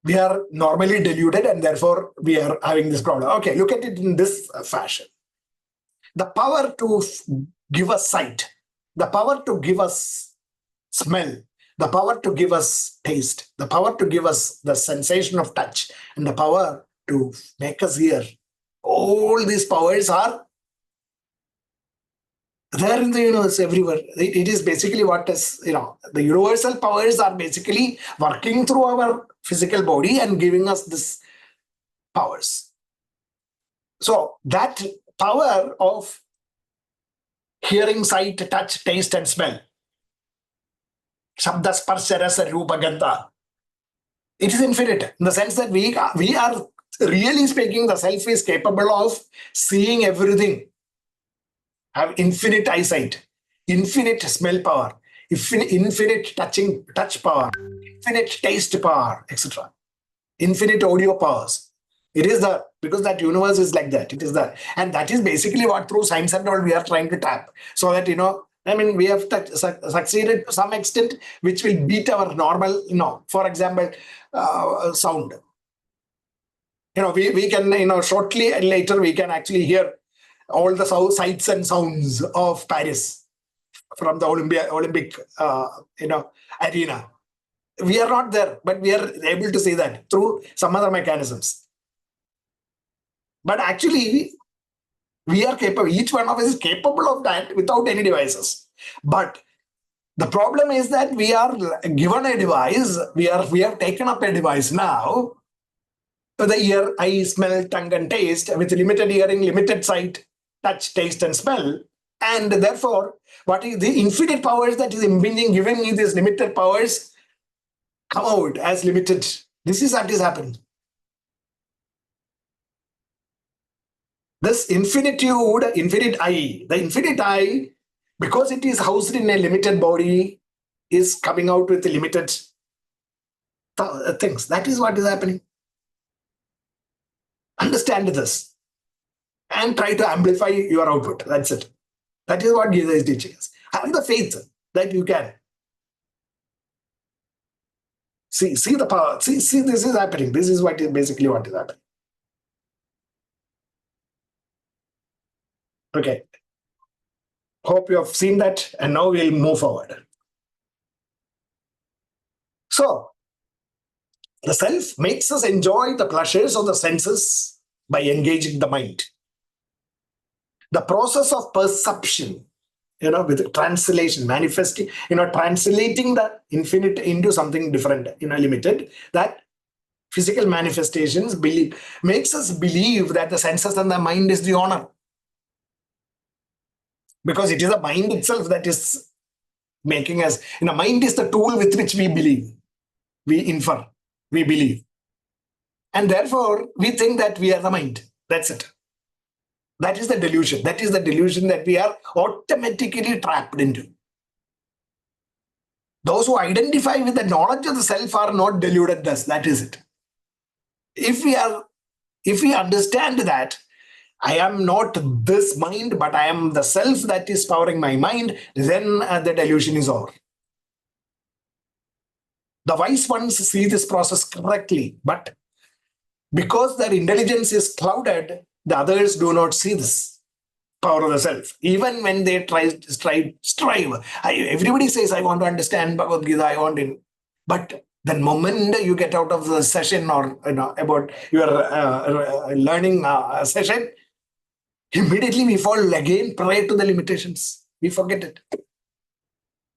We are normally deluded and therefore we are having this problem. Okay, look at it in this fashion. The power to give us sight, the power to give us smell, the power to give us taste, the power to give us the sensation of touch, and the power to make us hear. All these powers are there in the universe everywhere. It is basically what is, the universal powers are basically working through our physical body and giving us this powers. So that power of hearing, sight, touch, taste, and smell, Shabda, Sparsha, Rasa, Rupa, Gandha, it is infinite in the sense that we are really speaking, the self is capable of seeing everything, have infinite eyesight, infinite smell power, infinite touch power, infinite taste power, etc. Infinite audio powers. It is there because that universe is like that. It is there. And that is basically what through science and all we are trying to tap. So that, we have succeeded to some extent, which will beat our normal, for example, sound. We can, shortly later, we can actually hear all the sights and sounds of Paris from the Olympic arena. We are not there, but we are able to see that through some other mechanisms. But actually, we are capable, each one of us is capable of that without any devices. But the problem is that we are given a device, we have taken up a device now, the ear, eye, smell, tongue, and taste, with limited hearing, limited sight, touch, taste, and smell. And therefore, what is the infinite powers that is impinging, giving me these limited powers, come out as limited. This is what is happening. This infinitude, infinite I, the infinite I, because it is housed in a limited body, is coming out with limited things. That is what is happening. Understand this and try to amplify your output. That's it. That is what Gita is teaching us. Have the faith that you can. See the power. See, this is happening. This is basically what is happening. Okay. Hope you have seen that, and now we'll move forward. So, the self makes us enjoy the pleasures of the senses by engaging the mind. The process of perception, with translation, manifesting, translating the infinite into something different, limited, that physical manifestations makes us believe that the senses and the mind is the owner. Because it is the mind itself that is making us, mind is the tool with which we believe, we infer, we believe. And therefore, we think that we are the mind. That's it. That is the delusion. That is the delusion that we are automatically trapped into. Those who identify with the knowledge of the self are not deluded thus. That is it. If we understand that I am not this mind, but I am the self that is powering my mind, then the delusion is over. The wise ones see this process correctly, but because their intelligence is clouded, the others do not see this power of the self. Even when they strive. Everybody says, I want to understand Bhagavad-Gita, I want to. But the moment you get out of the session or about your learning session, immediately we fall again prey to the limitations. We forget it.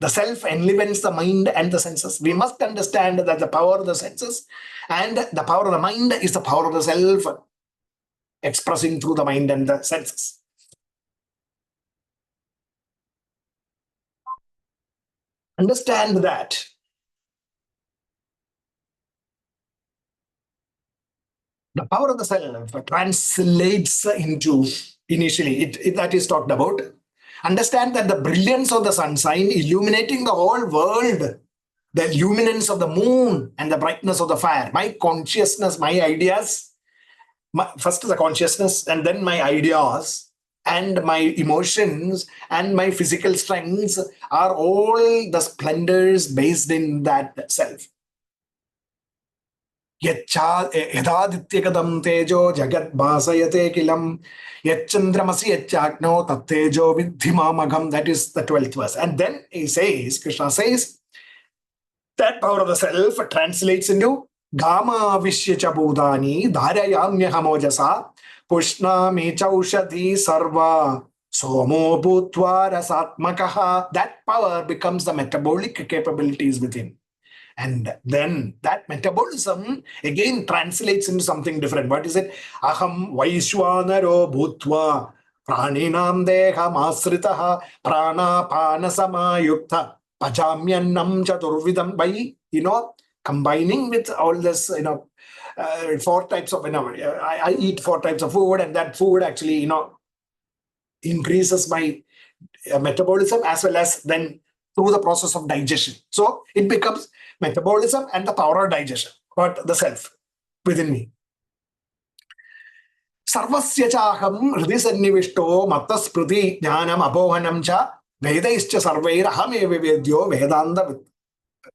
The self enlivens the mind and the senses. We must understand that the power of the senses and the power of the mind is the power of the self expressing through the mind and the senses. Understand that the power of the self translates into, initially, that is talked about. Understand that the brilliance of the sunshine illuminating the whole world, the luminance of the moon and the brightness of the fire, my consciousness, my ideas, first the consciousness and then my ideas and my emotions and my physical strengths are all the splendors based in that self. Yadadityakadam tejo jagat bhasayate kilam yachandramasi yachagno tattejo vidhimamagam. That is the 12th verse. And then Krishna says, that power of the self translates into Gama Vishyacha Budani Dharayamya Hamojasa Pushna Mechaushadhi Sarva Somo Bhutva Rasatmakaha. That power becomes the metabolic capabilities within. And then that metabolism again translates into something different. What is it? Aham Vaishwanaro Bhutva Praninam Deham Asritaha Prana Panasama Yukta Pajamyanam Chaturvidam. By, combining with all this, 4 types of, I eat 4 types of food, and that food actually, increases my metabolism as well as then through the process of digestion. So it becomes metabolism and the power of digestion, but the self within me. Sarvasya chaham hridisannivishto mattaspriti jnanam apohanam cha vedaischa sarvair ahameva vedyo vedanda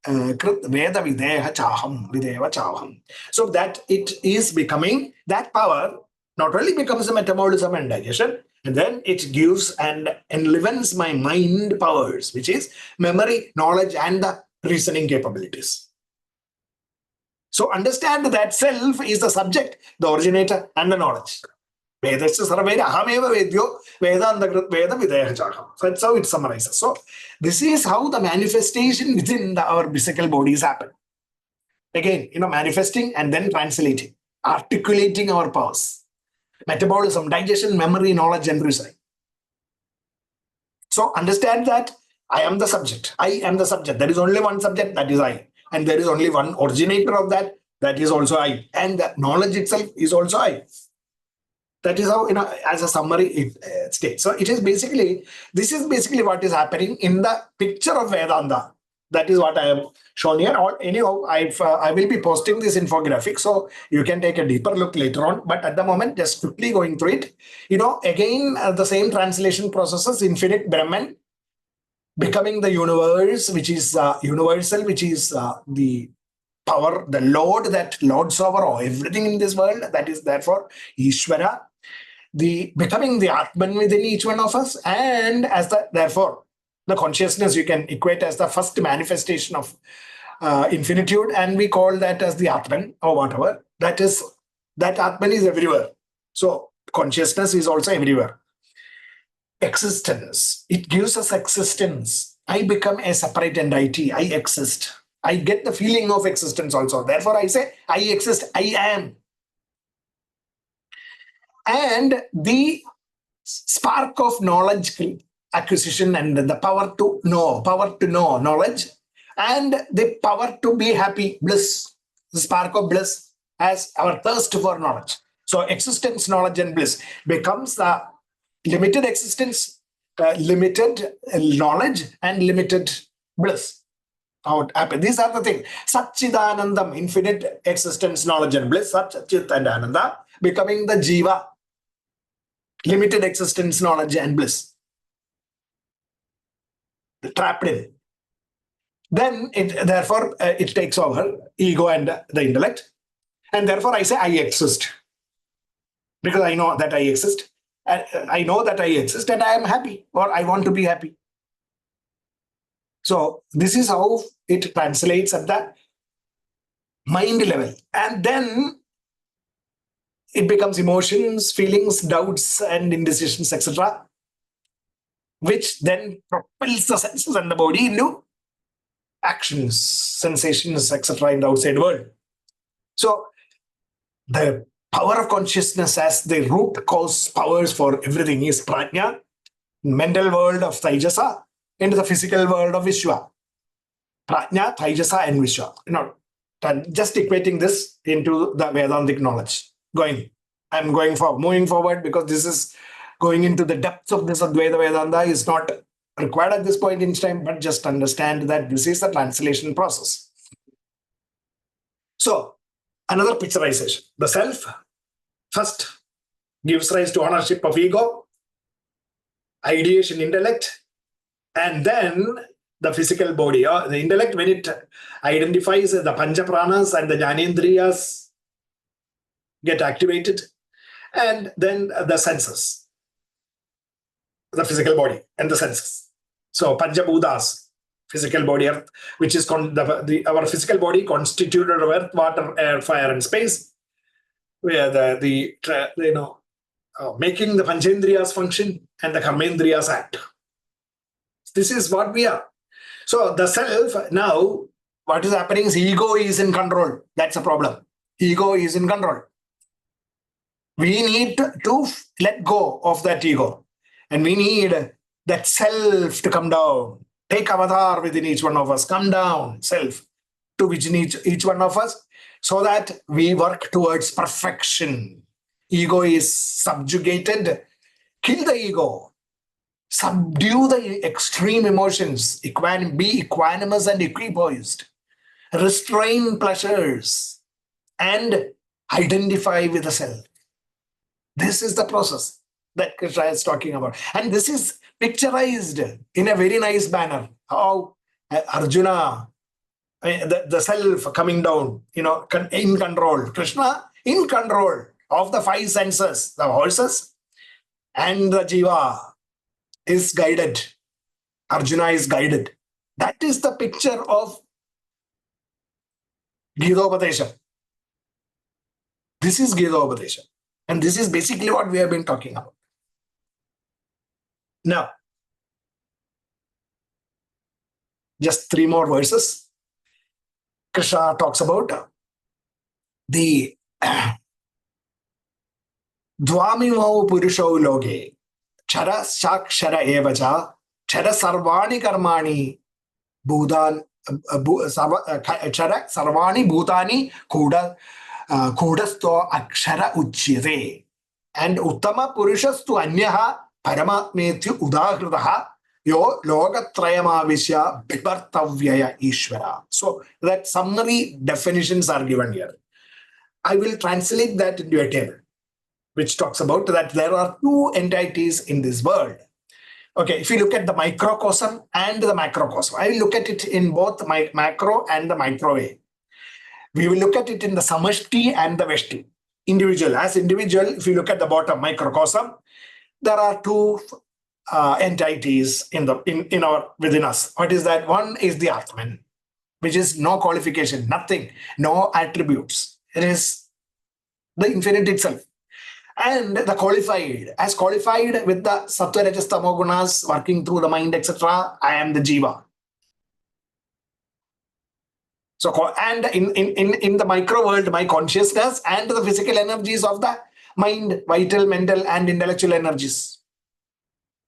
krit veda videha chaham videva chaham. So that it is becoming, that power not only becomes the metabolism and digestion, and then it gives and enlivens my mind powers, which is memory, knowledge, and the reasoning capabilities. So understand that self is the subject, the originator, and the knowledge. Vedasya sarvera ahameva vedyo vedantagrat veda videha chakam. So that's how it summarizes. So this is how the manifestation within our physical bodies happen. Again, manifesting and then translating, articulating our powers, metabolism, digestion, memory, knowledge, and reasoning. So understand that I am the subject. I am the subject. There is only one subject, that is I. And there is only one originator of that, that is also I. And the knowledge itself is also I. That is how, as a summary, it states. So this is basically what is happening in the picture of Vedanta. That is what I have shown here. Or anyhow, I will be posting this infographic, so you can take a deeper look later on. But at the moment, just quickly going through it. Again, the same translation processes: infinite Brahman, becoming the universe, which is universal, which is the power, the Lord that lords over everything in this world. That is therefore Ishvara, the becoming the Atman within each one of us, and as therefore the consciousness you can equate as the first manifestation of infinitude, and we call that as the Atman or whatever. That Atman is everywhere. So consciousness is also everywhere. Existence. It gives us existence. I become a separate entity. I exist. I get the feeling of existence also. Therefore, I say, I exist. I am. And the spark of knowledge acquisition and the power to know knowledge, and the power to be happy, bliss, the spark of bliss as our thirst for knowledge. So existence, knowledge, and bliss becomes the limited existence, limited knowledge, and limited bliss. How it happens. These are the things. Satchidanandam, infinite existence, knowledge, and bliss. Satchit and Ananda becoming the Jiva, limited existence, knowledge, and bliss. Trapped in. Then, therefore, it takes over ego and the intellect. And therefore, I say, I exist. Because I know that I exist. I know that I exist and I am happy, or I want to be happy. So this is how it translates at the mind level. And then it becomes emotions, feelings, doubts, and indecisions, etc., which then propels the senses and the body into actions, sensations, etc., in the outside world. So the power of consciousness as the root cause powers for everything is prajna, mental world of Taijasa, into the physical world of Vishwa. Prajna, Taijasa, and Vishwa. Just equating this into the Vedantic knowledge. I'm moving forward, because this is going into the depths of this Advaita Vedanta is not required at this point in time, but just understand that this is the translation process. So, another picturization. The self first gives rise to ownership of ego, ideation, intellect, and then the physical body. The intellect, when it identifies the Pancha Pranas and the Jnanendriyas get activated, and then the senses, the physical body and the senses. So Pancha Bhutas, physical body, earth, which is our physical body constituted of earth, water, air, fire, and space, where making the Panchendriyas function and the Karmendriyas act. This is what we are. So the self, now what is happening is ego is in control. That's a problem. Ego is in control. We need to let go of that ego. And we need that self to come down. Take avatar within each one of us. Come down, self, to within each one of us, so that we work towards perfection. Ego is subjugated. Kill the ego. Subdue the extreme emotions. Be equanimous and equipoised. Restrain pleasures. And identify with the self. This is the process that Krishna is talking about. And this is picturized in a very nice manner. How Arjuna, the self coming down, in control. Krishna in control of the five senses, the horses, and the jiva is guided. Arjuna is guided. That is the picture of Gita-upadesha. This is Gita-upadesha. And this is basically what we have been talking about. Now, just 3 more verses. Krishna talks about the Dvamimau Purusho Loge, Chara Shakshara Evaja, Chara Sarvani Karmani, Bhudan, Chara Sarvani Bhutani, Kudasto Akshara Uchyate. And Uttama Purushas to Anyaha, Paramatmethu Udahradaha, Yo Logatrayama Vishya Bibartavyaya Ishvara. So that summary definitions are given here. I will translate that into a table, which talks about that there are 2 entities in this world. Okay, if you look at the microcosm and the macrocosm, I will look at it in both my macro and the micro way. We will look at it in the samashti and the veshti. Individual, as individual, if you look at the bottom microcosm, there are 2 entities within us. What is that? One is the Atman, which is no qualification, nothing, no attributes. It is the infinite itself. And the qualified, as qualified with the sattva, rajas, tamo gunas working through the mind, etc. I am the jiva. So, and in the micro world, my consciousness and the physical energies of the mind, vital, mental, and intellectual energies.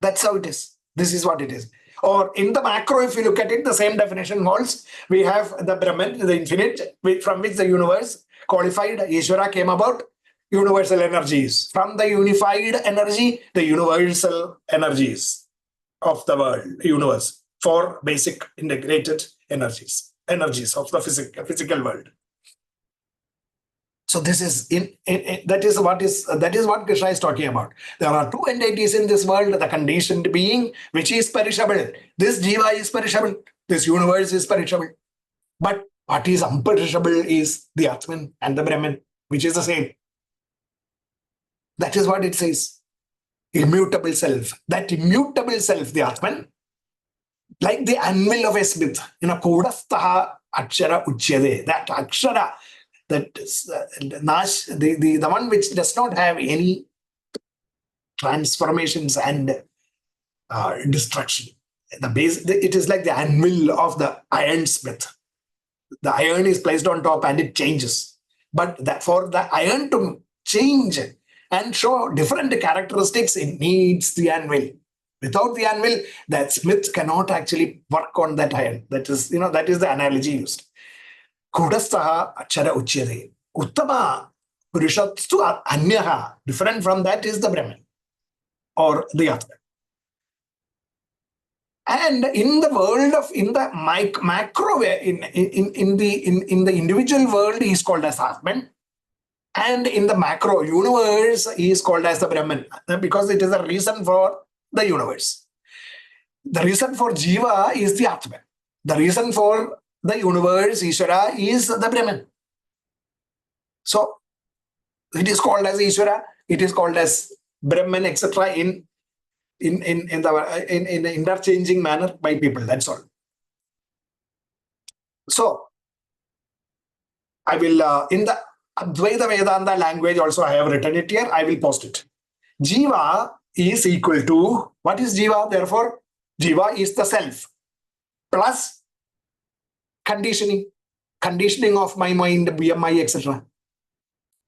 That's how it is. This is what it is. Or in the macro, if you look at it, the same definition holds. We have the Brahman, the infinite, from which the universe, qualified, Ishvara came about, universal energies. From the unified energy, the universal energies of the world, universe, 4 basic integrated energies of the physical world. So this is that is what Krishna is talking about. There are 2 entities in this world: the conditioned being, which is perishable. This jiva is perishable. This universe is perishable. But what is imperishable is the Atman and the Brahman, which is the same. That is what it says. Immutable self. That immutable self, the Atman, like the anvil of a smith, Kudastaha Akshara Uchyade. That Akshara, that the one which does not have any transformations and destruction. It is like the anvil of the ironsmith. The iron is placed on top and it changes. But for the iron to change and show different characteristics, it needs the anvil. Without the anvil, that smith cannot actually work on that iron. That is the analogy used. Kudastaha Achara Uchyade. Uttama Purushatstu Anyaha. Different from that is the Brahman or the Atman. And in the world of, in the macro way, in the individual world, he is called as Atman. And in the macro universe, he is called as the Brahman, because it is the reason for the universe. The reason for Jiva is the Atman. The reason for the universe, Ishvara, is the Brahman. So it is called as Ishvara, it is called as Brahman, etc. in the interchanging manner by people. That's all. So I will in the Advaita Vedanta language also I have written it here. I will post it. Jiva is equal to, what is Jiva? Therefore, Jiva is the self plus conditioning of my mind, BMI, etc.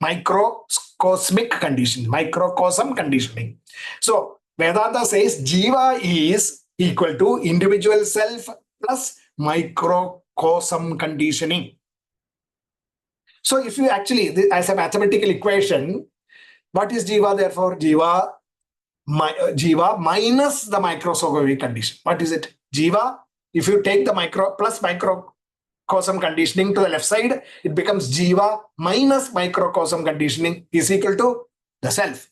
Microcosmic conditioning, microcosm conditioning. So Vedanta says Jiva is equal to individual self plus microcosm conditioning. So if you actually, as a mathematical equation, what is Jiva? Therefore, Jiva minus the microscopic condition. What is it? Jiva, if you take the micro plus microcosm conditioning to the left side, it becomes Jiva minus microcosm conditioning is equal to the self,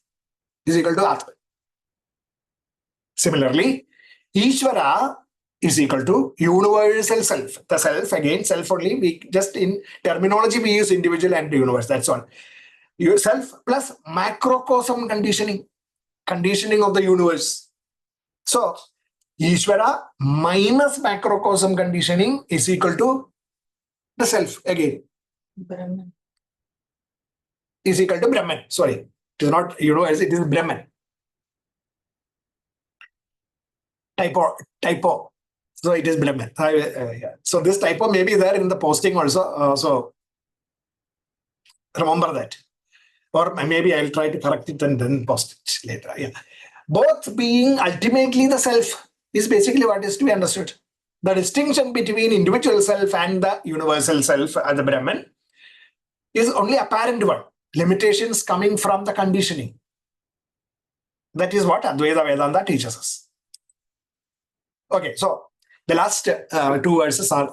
is equal to Atman. Similarly, Ishvara is equal to universal self. The self, again, self only. We just in terminology we use individual and universe. That's all. Yourself plus macrocosm conditioning of the universe. So Ishvara minus macrocosm conditioning is equal to the self again. Brahman. Is equal to Brahman. Sorry. It is not universe, it is Brahman. Typo. So it is Brahman. Yeah. So this typo may be there in the posting also. So remember that. Or maybe I'll try to correct it and then post it later. Yeah. Both being ultimately the self is basically what is to be understood. The distinction between individual self and the universal self, the Brahman, is only apparent one. Limitations coming from the conditioning. That is what Advaita Vedanta teaches us. Okay, so the last two verses are,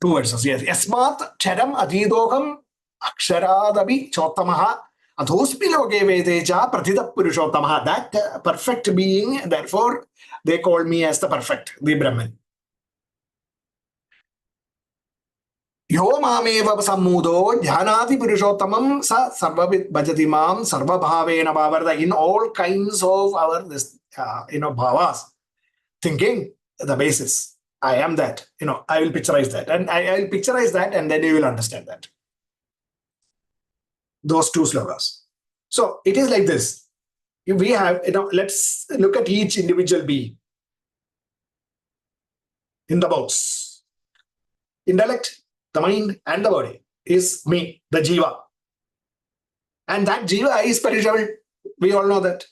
two verses. Yes. Yasmat charam adidoham aksharadabi chotamaha adhospi loke vedeja prathita purushottamaha. That perfect being, therefore, they call me as the perfect, the Brahman. Yo mameva sammudo dhyanati purushottamam sa sarvavit bhajati mam sarvabhavena bhavarta. In all kinds of our bhavas, thinking, the basis. I am that. I will picturize that. And I will picturize that, and then you will understand that. Those two slokas. So it is like this. We have, let's look at each individual being in the box. Intellect, the mind, and the body is me, the jiva. And that jiva is perishable. We all know that.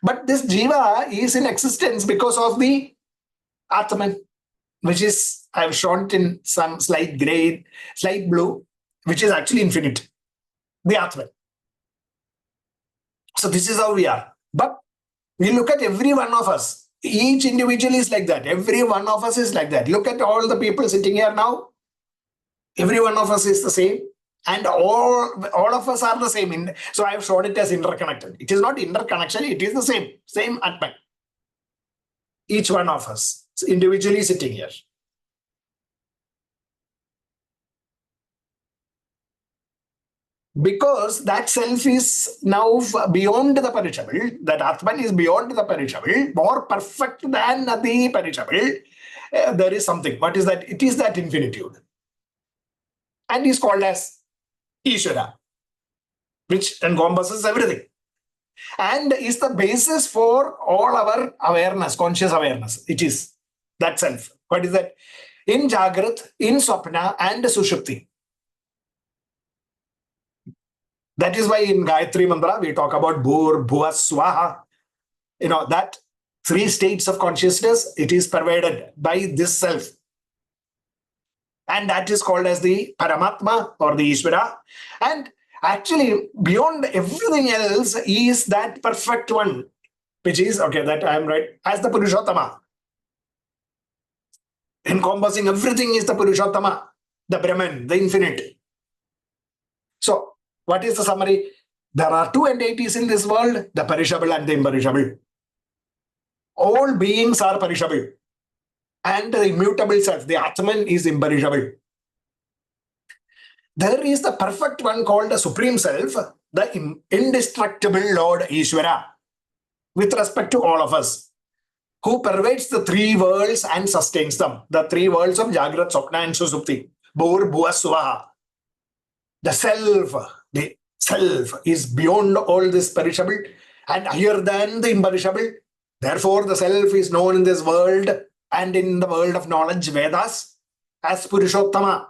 But this jiva is in existence because of the Atman, which is, I have shown it in some slight gray, slight blue, which is actually infinite. The Atman. So this is how we are. But we look at every one of us. Each individual is like that. Every one of us is like that. Look at all the people sitting here now. Every one of us is the same. And all of us are the same. So I have shown it as interconnected. It is not interconnection. It is the same. Same Atman. Each one of us individually sitting here. Because that self is now beyond the perishable, that Atman is beyond the perishable, more perfect than the perishable, there is something. What is that? It is that infinitude. And is called as Ishvara, which encompasses everything. And is the basis for all our awareness, conscious awareness. It is that self. What is that? In Jagrat, in Swapna, and Sushupti. That is why in Gayatri Mantra, we talk about Bhur, Bhuva, Swaha. That three states of consciousness, it is pervaded by this self. And that is called as the Paramatma or the Ishvara. And actually, beyond everything else is that perfect one, which is, that I am right, as the Purushottama. Encompassing everything is the Purushottama, the Brahman, the infinite. So, what is the summary? There are two entities in this world, the perishable and the imperishable. All beings are perishable. And the immutable self, the Atman, is imperishable. There is the perfect one called the Supreme Self, the indestructible Lord Ishvara, with respect to all of us, who pervades the three worlds and sustains them. The three worlds of Jagrat, Swapna, and Susupti. Bhur, Bhuva, Swaha. The self is beyond all this perishable and higher than the imperishable. Therefore, the self is known in this world and in the world of knowledge, Vedas, as Purushottama,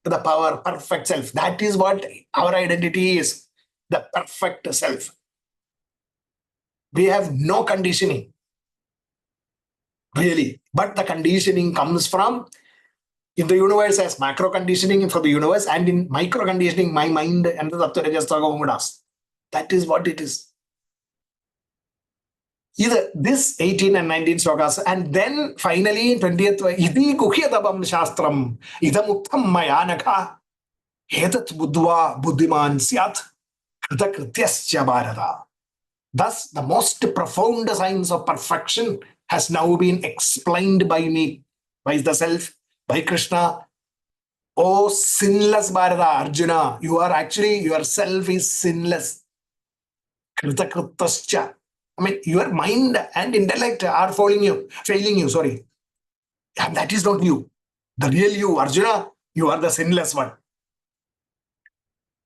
the power, perfect self. That is what our identity is, the perfect self. We have no conditioning, really. But the conditioning comes from, in the universe, as macro conditioning for the universe, and in micro conditioning, my mind and the Tattva Rajasaga Mudas. That is what it is. Either this 18 and 19 slokas, and then finally 20th, Idi Guhyadabam Shastram, Idamuttam Mayanaka, Hetat Buddhva Buddhiman Syat, Kritakrityascha Bharata. Thus, the most profound science of perfection has now been explained by me, by the self, by Krishna. Oh, sinless Bharata, Arjuna, yourself is sinless. Kritakrityascha. Your mind and intellect are failing you. And that is not you. The real you, Arjuna, you are the sinless one.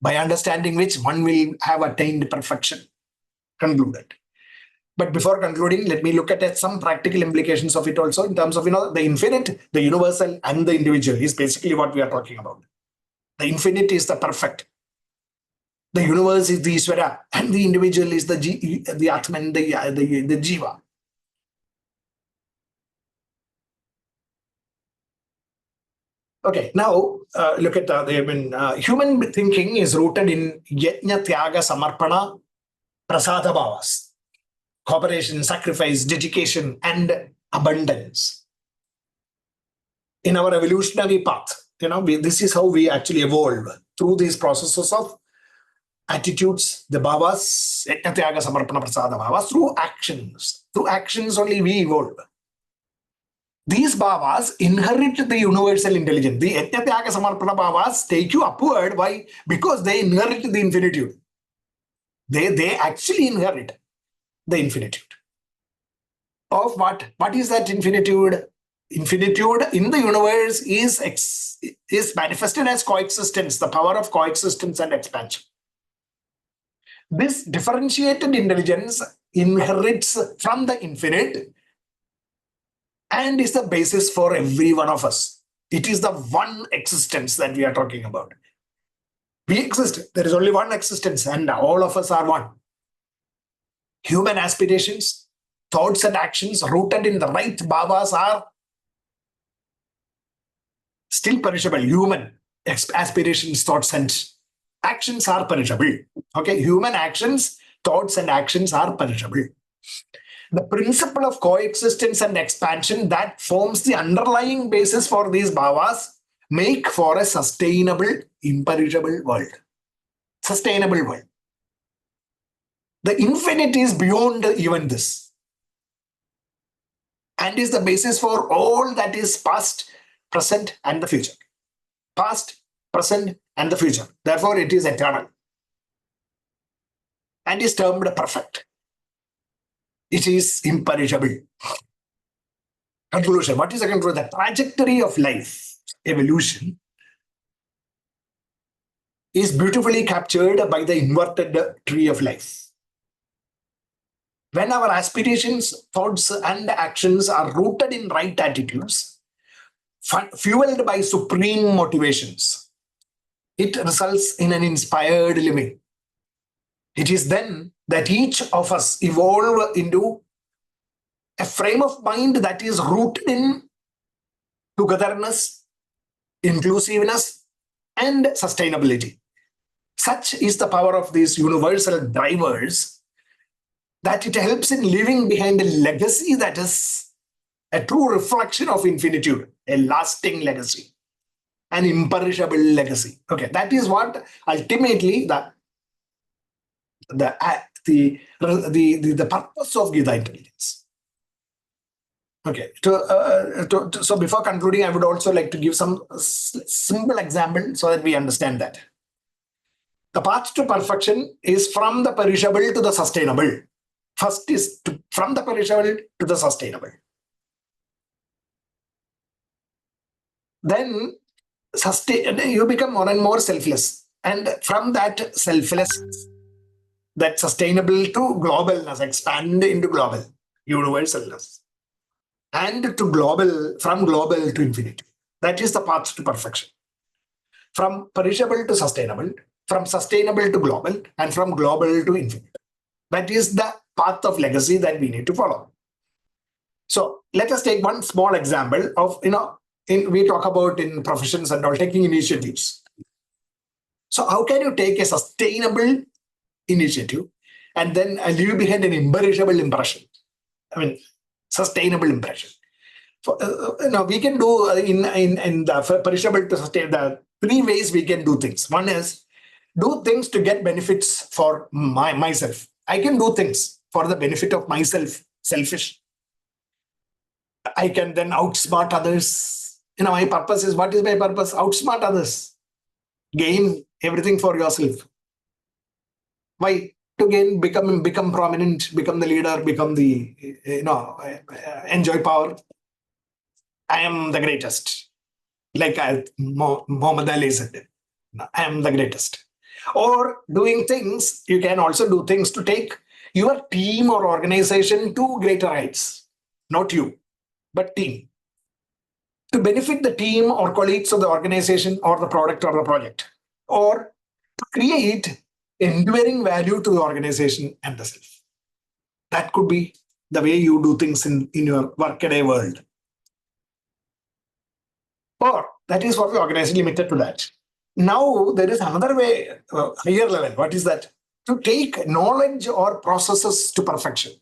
by understanding which one will have attained perfection. Concluded. But before concluding, let me look at some practical implications of it also in terms of, the infinite, the universal, and the individual is basically what we are talking about. The infinite is the perfect. The universe is the Ishvara, and the individual is the Atman, the Jiva. Okay, now look at human thinking is rooted in Yajna, Tyaga, Samarpana, Prasada Bhavas. Cooperation, sacrifice, dedication, and abundance. In our evolutionary path, this is how we actually evolve through these processes of attitudes, the bhavas, yajna, tyaga, samarpana, prasada bhavas, through actions. Through actions only we evolve. These bhavas inherit the universal intelligence. The yajna, tyaga, samarpana bhavas take you upward. Why? Because they inherit the infinitude. They actually inherit the infinitude. Of what? What is that infinitude? Infinitude in the universe is manifested as coexistence, the power of coexistence and expansion. This differentiated intelligence inherits from the infinite and is the basis for every one of us. It is the one existence that we are talking about. We exist. There is only one existence, and all of us are one. Human aspirations, thoughts and actions rooted in the right bhavas are still perishable. Human aspirations, thoughts and actions are perishable. Okay, human actions, thoughts and actions are perishable. The principle of coexistence and expansion that forms the underlying basis for these bhavas make for a sustainable, imperishable world. Sustainable world. The infinite is beyond even this and is the basis for all that is past, present, and the future. Past, present, and the future. Therefore, it is eternal and is termed perfect. It is imperishable. Conclusion. What is the conclusion? The trajectory of life, evolution, is beautifully captured by the inverted tree of life. When our aspirations, thoughts, and actions are rooted in right attitudes, fueled by supreme motivations, it results in an inspired living. It is then that each of us evolve into a frame of mind that is rooted in togetherness, inclusiveness, and sustainability. Such is the power of these universal drivers that it helps in leaving behind a legacy that is a true reflection of infinitude, a lasting legacy, an imperishable legacy. Okay, that is what ultimately the purpose of Gita intelligence. Okay, so before concluding, I would also like to give some simple example so that we understand that. The path to perfection is from the perishable to the sustainable. First is from the perishable to the sustainable. Then you become more and more selfless. And from that selfless, that sustainable to globalness, expand into global, universalness. And to global, from global to infinity. That is the path to perfection. From perishable to sustainable, from sustainable to global, and from global to infinite. That is the path of legacy that we need to follow. So let us take one small example of, we talk about in professions and all, taking initiatives. So how can you take a sustainable initiative and then leave behind an imperishable impression? I mean, sustainable impression. So, we can do in the perishable to sustain, the three ways we can do things. One is do things to get benefits for myself. I can do things for the benefit of myself, selfish. I can then outsmart others. My purpose is, what is my purpose? Outsmart others. Gain everything for yourself. Why? To gain, become prominent, become the leader, become the, enjoy power. I am the greatest. Like Muhammad Ali said, I am the greatest. Or doing things, you can also do things to take your team or organization to greater heights. Not you, but team. To benefit the team or colleagues of the organization or the product or the project. Or to create enduring value to the organization and the self. That could be the way you do things in your workaday world. Or that is what the organization limited to that. Now there is another way, higher level. What is that? To take knowledge or processes to perfection.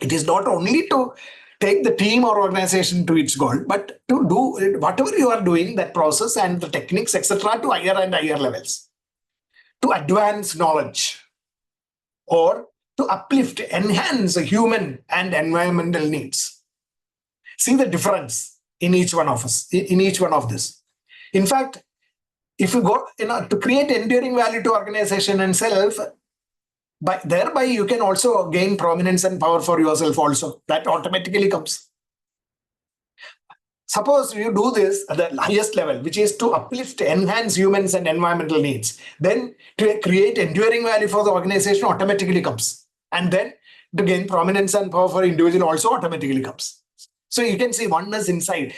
It is not only to take the team or organization to its goal, but to do whatever you are doing, that process and the techniques, etc., to higher and higher levels. To advance knowledge or to uplift, enhance human and environmental needs. See the difference in each one of us, in each one of this. In fact, if you go, to create enduring value to organization and self, thereby you can also gain prominence and power for yourself also. That automatically comes. Suppose you do this at the highest level, which is to uplift, enhance humans and environmental needs. Then to create enduring value for the organization automatically comes. And then to gain prominence and power for individual also automatically comes. So you can see oneness inside.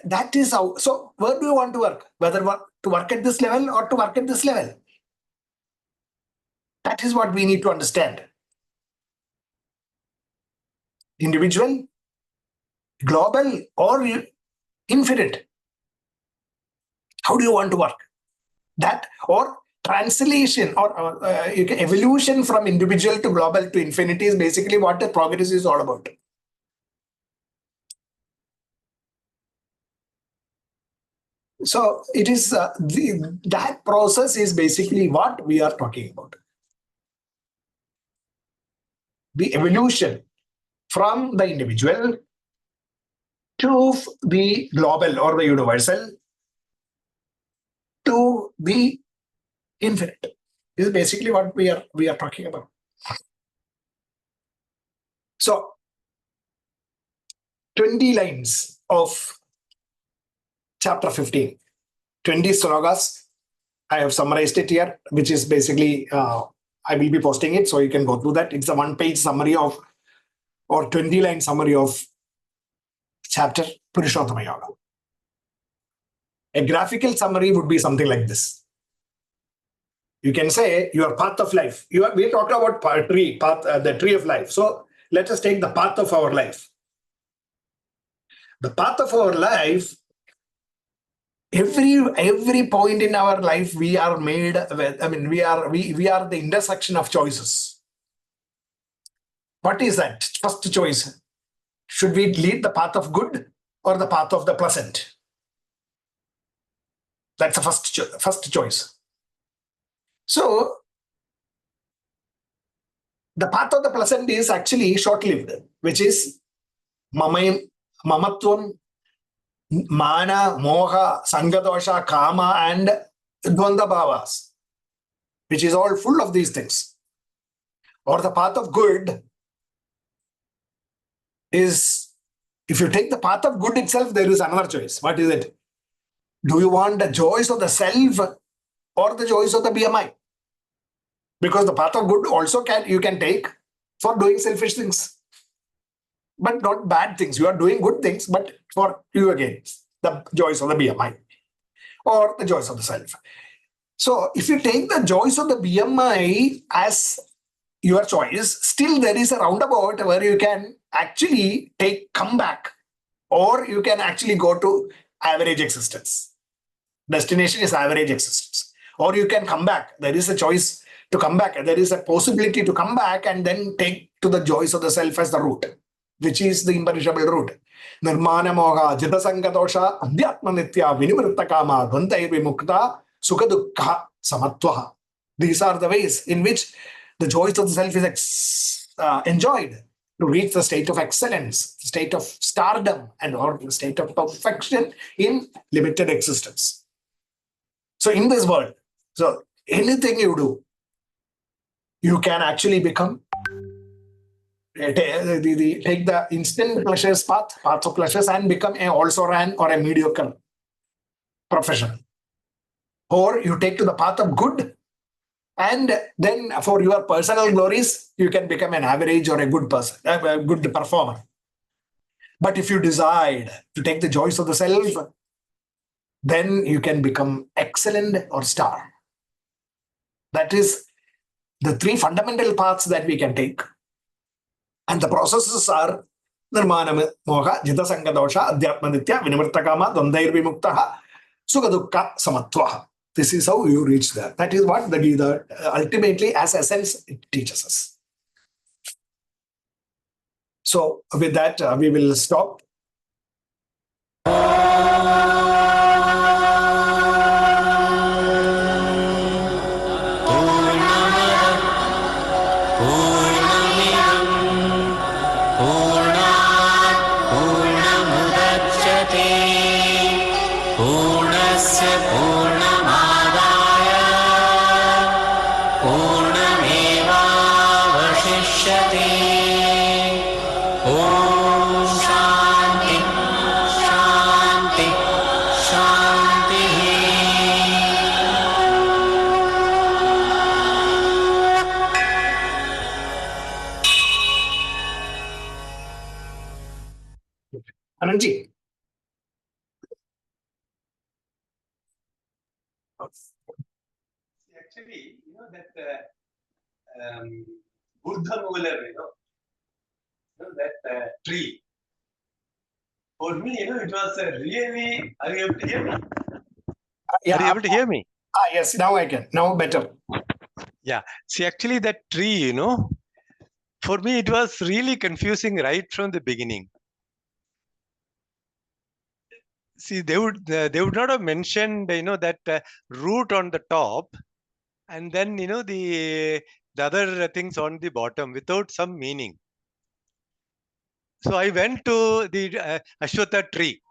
That is how. So where do you want to work? Whether to work at this level or to work at this level? That is what we need to understand. Individual, global, or infinite. How do you want to work? That or translation or evolution from individual to global to infinity is basically what the progress is all about. So it is that process is basically what we are talking about. The evolution from the individual to the global or the universal to the infinite. This is basically what we are talking about. So 20 lines of chapter 15, 20 slogas. I have summarized it here, which is basically, I will be posting it, so you can go through that. It's a one-page summary of, or 20-line summary of chapter Purushottama Yoga. A graphical summary would be something like this. You can say your path of life. We talked about the tree of life. So let us take the path of our life. The path of our life, every point in our life we are made with, we are the intersection of choices. What is that? First choice. Should we lead the path of good or the path of the pleasant? That's the first choice. So the path of the pleasant is actually short-lived, which is mamatvam, mana, moha, sangadosha, kama, and dvanda bhavas, which is all full of these things. Or the path of good is, if you take the path of good itself, there is another choice. What is it? Do you want the joys of the self or the joys of the BMI? Because the path of good also you can take for doing selfish things, but not bad things. You are doing good things, but for you again, the joys of the BMI or the joys of the self. So if you take the joys of the BMI as your choice, still there is a roundabout where you can actually come back, or you can actually go to average existence. Destination is average existence. Or you can come back. There is a choice to come back. There is a possibility to come back and then take to the joys of the self as the route, which is the imperishable route. Nirmana moha, jitasanga dosha, adhyatma nitya, vinivritta kama, dvandai vimukta, sukha dukkha, samatvaha. These are the ways in which the joys of the self is enjoyed to reach the state of excellence, the state of stardom, and or the state of perfection in limited existence. So in this world, so anything you do, you can actually become, take the instant pleasures path of pleasures, and become also ran or a mediocre profession. or you take to the path of good, and then for your personal glories, you can become an average or a good person, a good performer. But if you decide to take the joys of the self, then you can become excellent or star. That is the three fundamental paths that we can take. And the processes are Nirmana Moha, Jita Sangadosha, Adhyatmanitya, Vinimurtakama, Dvandair Vimuktaha, Sukadukka Samatvaha. This is how you reach that. That is what the Gita ultimately, as essence, it teaches us. So with that, we will stop. Anandji. Actually, that Buddha Moolar, that tree. For me, it was really. Are you able to hear me? Yeah. Are you able to hear me? Yes, now I can. Now better. Yeah. See, actually, that tree, for me, it was really confusing right from the beginning. See, they would not have mentioned, that root on the top, and then the other things on the bottom without some meaning. So I went to the Ashwatha tree.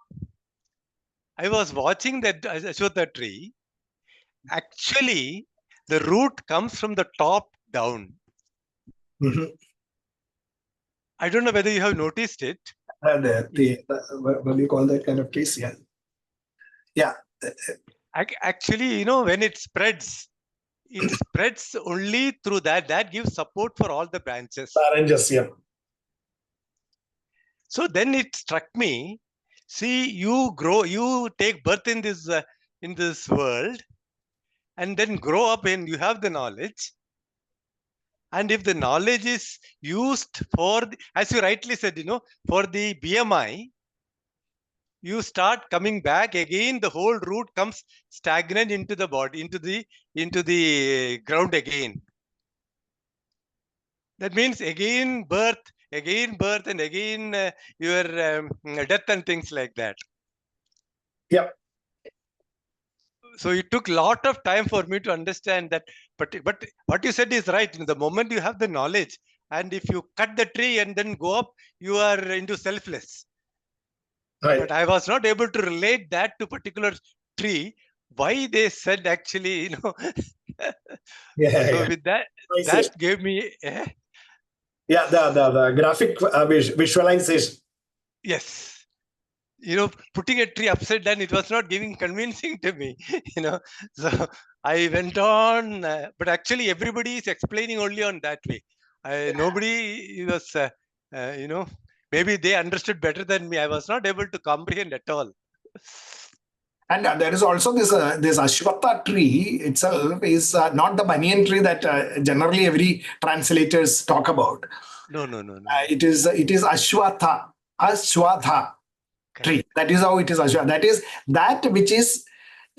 I was watching that Ashwatha tree. Actually, the root comes from the top down. Mm-hmm. I don't know whether you have noticed it. What do you call that kind of trees? Yeah. Yeah. Actually, when it spreads only through that. That gives support for all the branches. Oranges, yeah. So then it struck me. See, you take birth in this world, and then grow up and you have the knowledge. And if the knowledge is used for, as you rightly said, for the BMI, you start coming back again. The whole root comes stagnant into the body, into the ground again. That means again birth, and again your death and things like that. Yeah. So it took a lot of time for me to understand that. But what you said is right. The moment you have the knowledge, and if you cut the tree and then go up, you are into selfless. Right. But I was not able to relate that to particular tree. Why they said actually, Yeah. So Yeah. with that, that gave me. Yeah, the graphic visualization. Yes. Putting a tree upside down, it was not giving convincing to me, So I went on, but actually everybody is explaining only on that way. Nobody was, maybe they understood better than me. I was not able to comprehend at all. And there is also this Ashwatha tree itself is not the banyan tree that generally every translators talk about. No. It is Ashwatha tree. That is how it is Ashwatha. That is that which is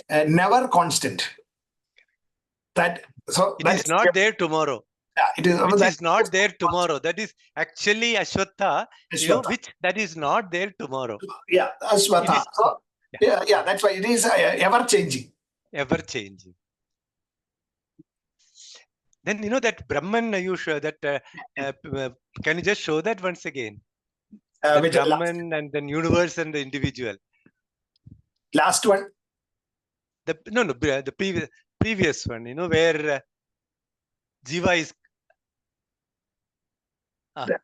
never constant. It is not there tomorrow. Yeah, it is. Which is not there tomorrow. That is actually Ashwatha. Which that is not there tomorrow. Yeah, Ashwatha. Yeah, that's why it is ever changing. Ever changing. Then that Brahman, you show that. Can you just show that once again? The Brahman and the universe and the individual. Last one. The previous one. Where Jiva is.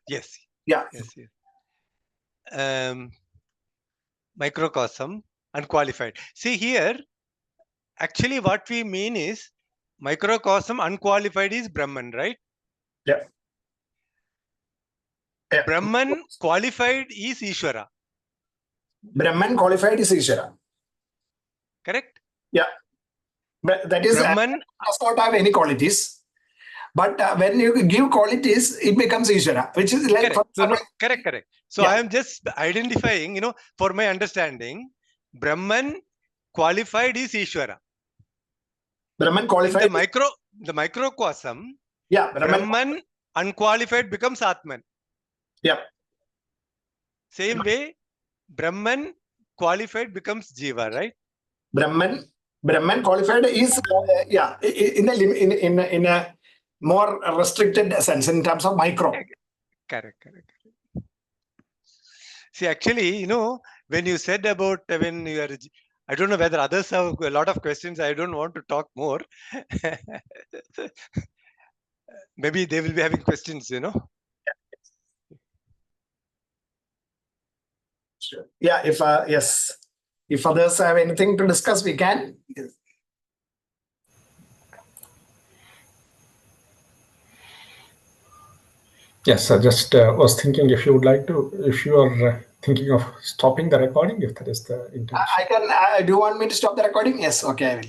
Yes. Yeah. Yes. Microcosm, unqualified. See here, actually what we mean is microcosm unqualified is Brahman, right? Yeah. Yeah. Brahman qualified is Ishvara. Brahman qualified is Ishvara. Correct? Yeah. But that is Brahman, does not have any qualities. But when you give qualities, it becomes Ishvara, which is like correct. So, no, correct. So Yeah. I am just identifying, for my understanding, Brahman qualified is Ishvara. Brahman In qualified. the microcosm, Yeah. Brahman unqualified becomes Atman. Yeah. Same way, Brahman qualified becomes Jiva, right? Brahman qualified is in a more restricted sense in terms of micro. Correct. See, actually, when you said about when you are, I don't know whether others have a lot of questions. I don't want to talk more. Maybe they will be having questions, Sure. Yeah, if others have anything to discuss, we can. Yes, I just was thinking if you are thinking of stopping the recording, if that is the intention. I can. Do you want me to stop the recording? Yes. Okay, I will.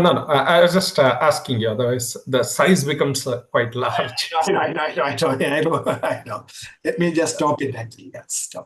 No. I was just asking you. Otherwise, the size becomes quite large. I know. Let me just stop it. Actually, yes, stop.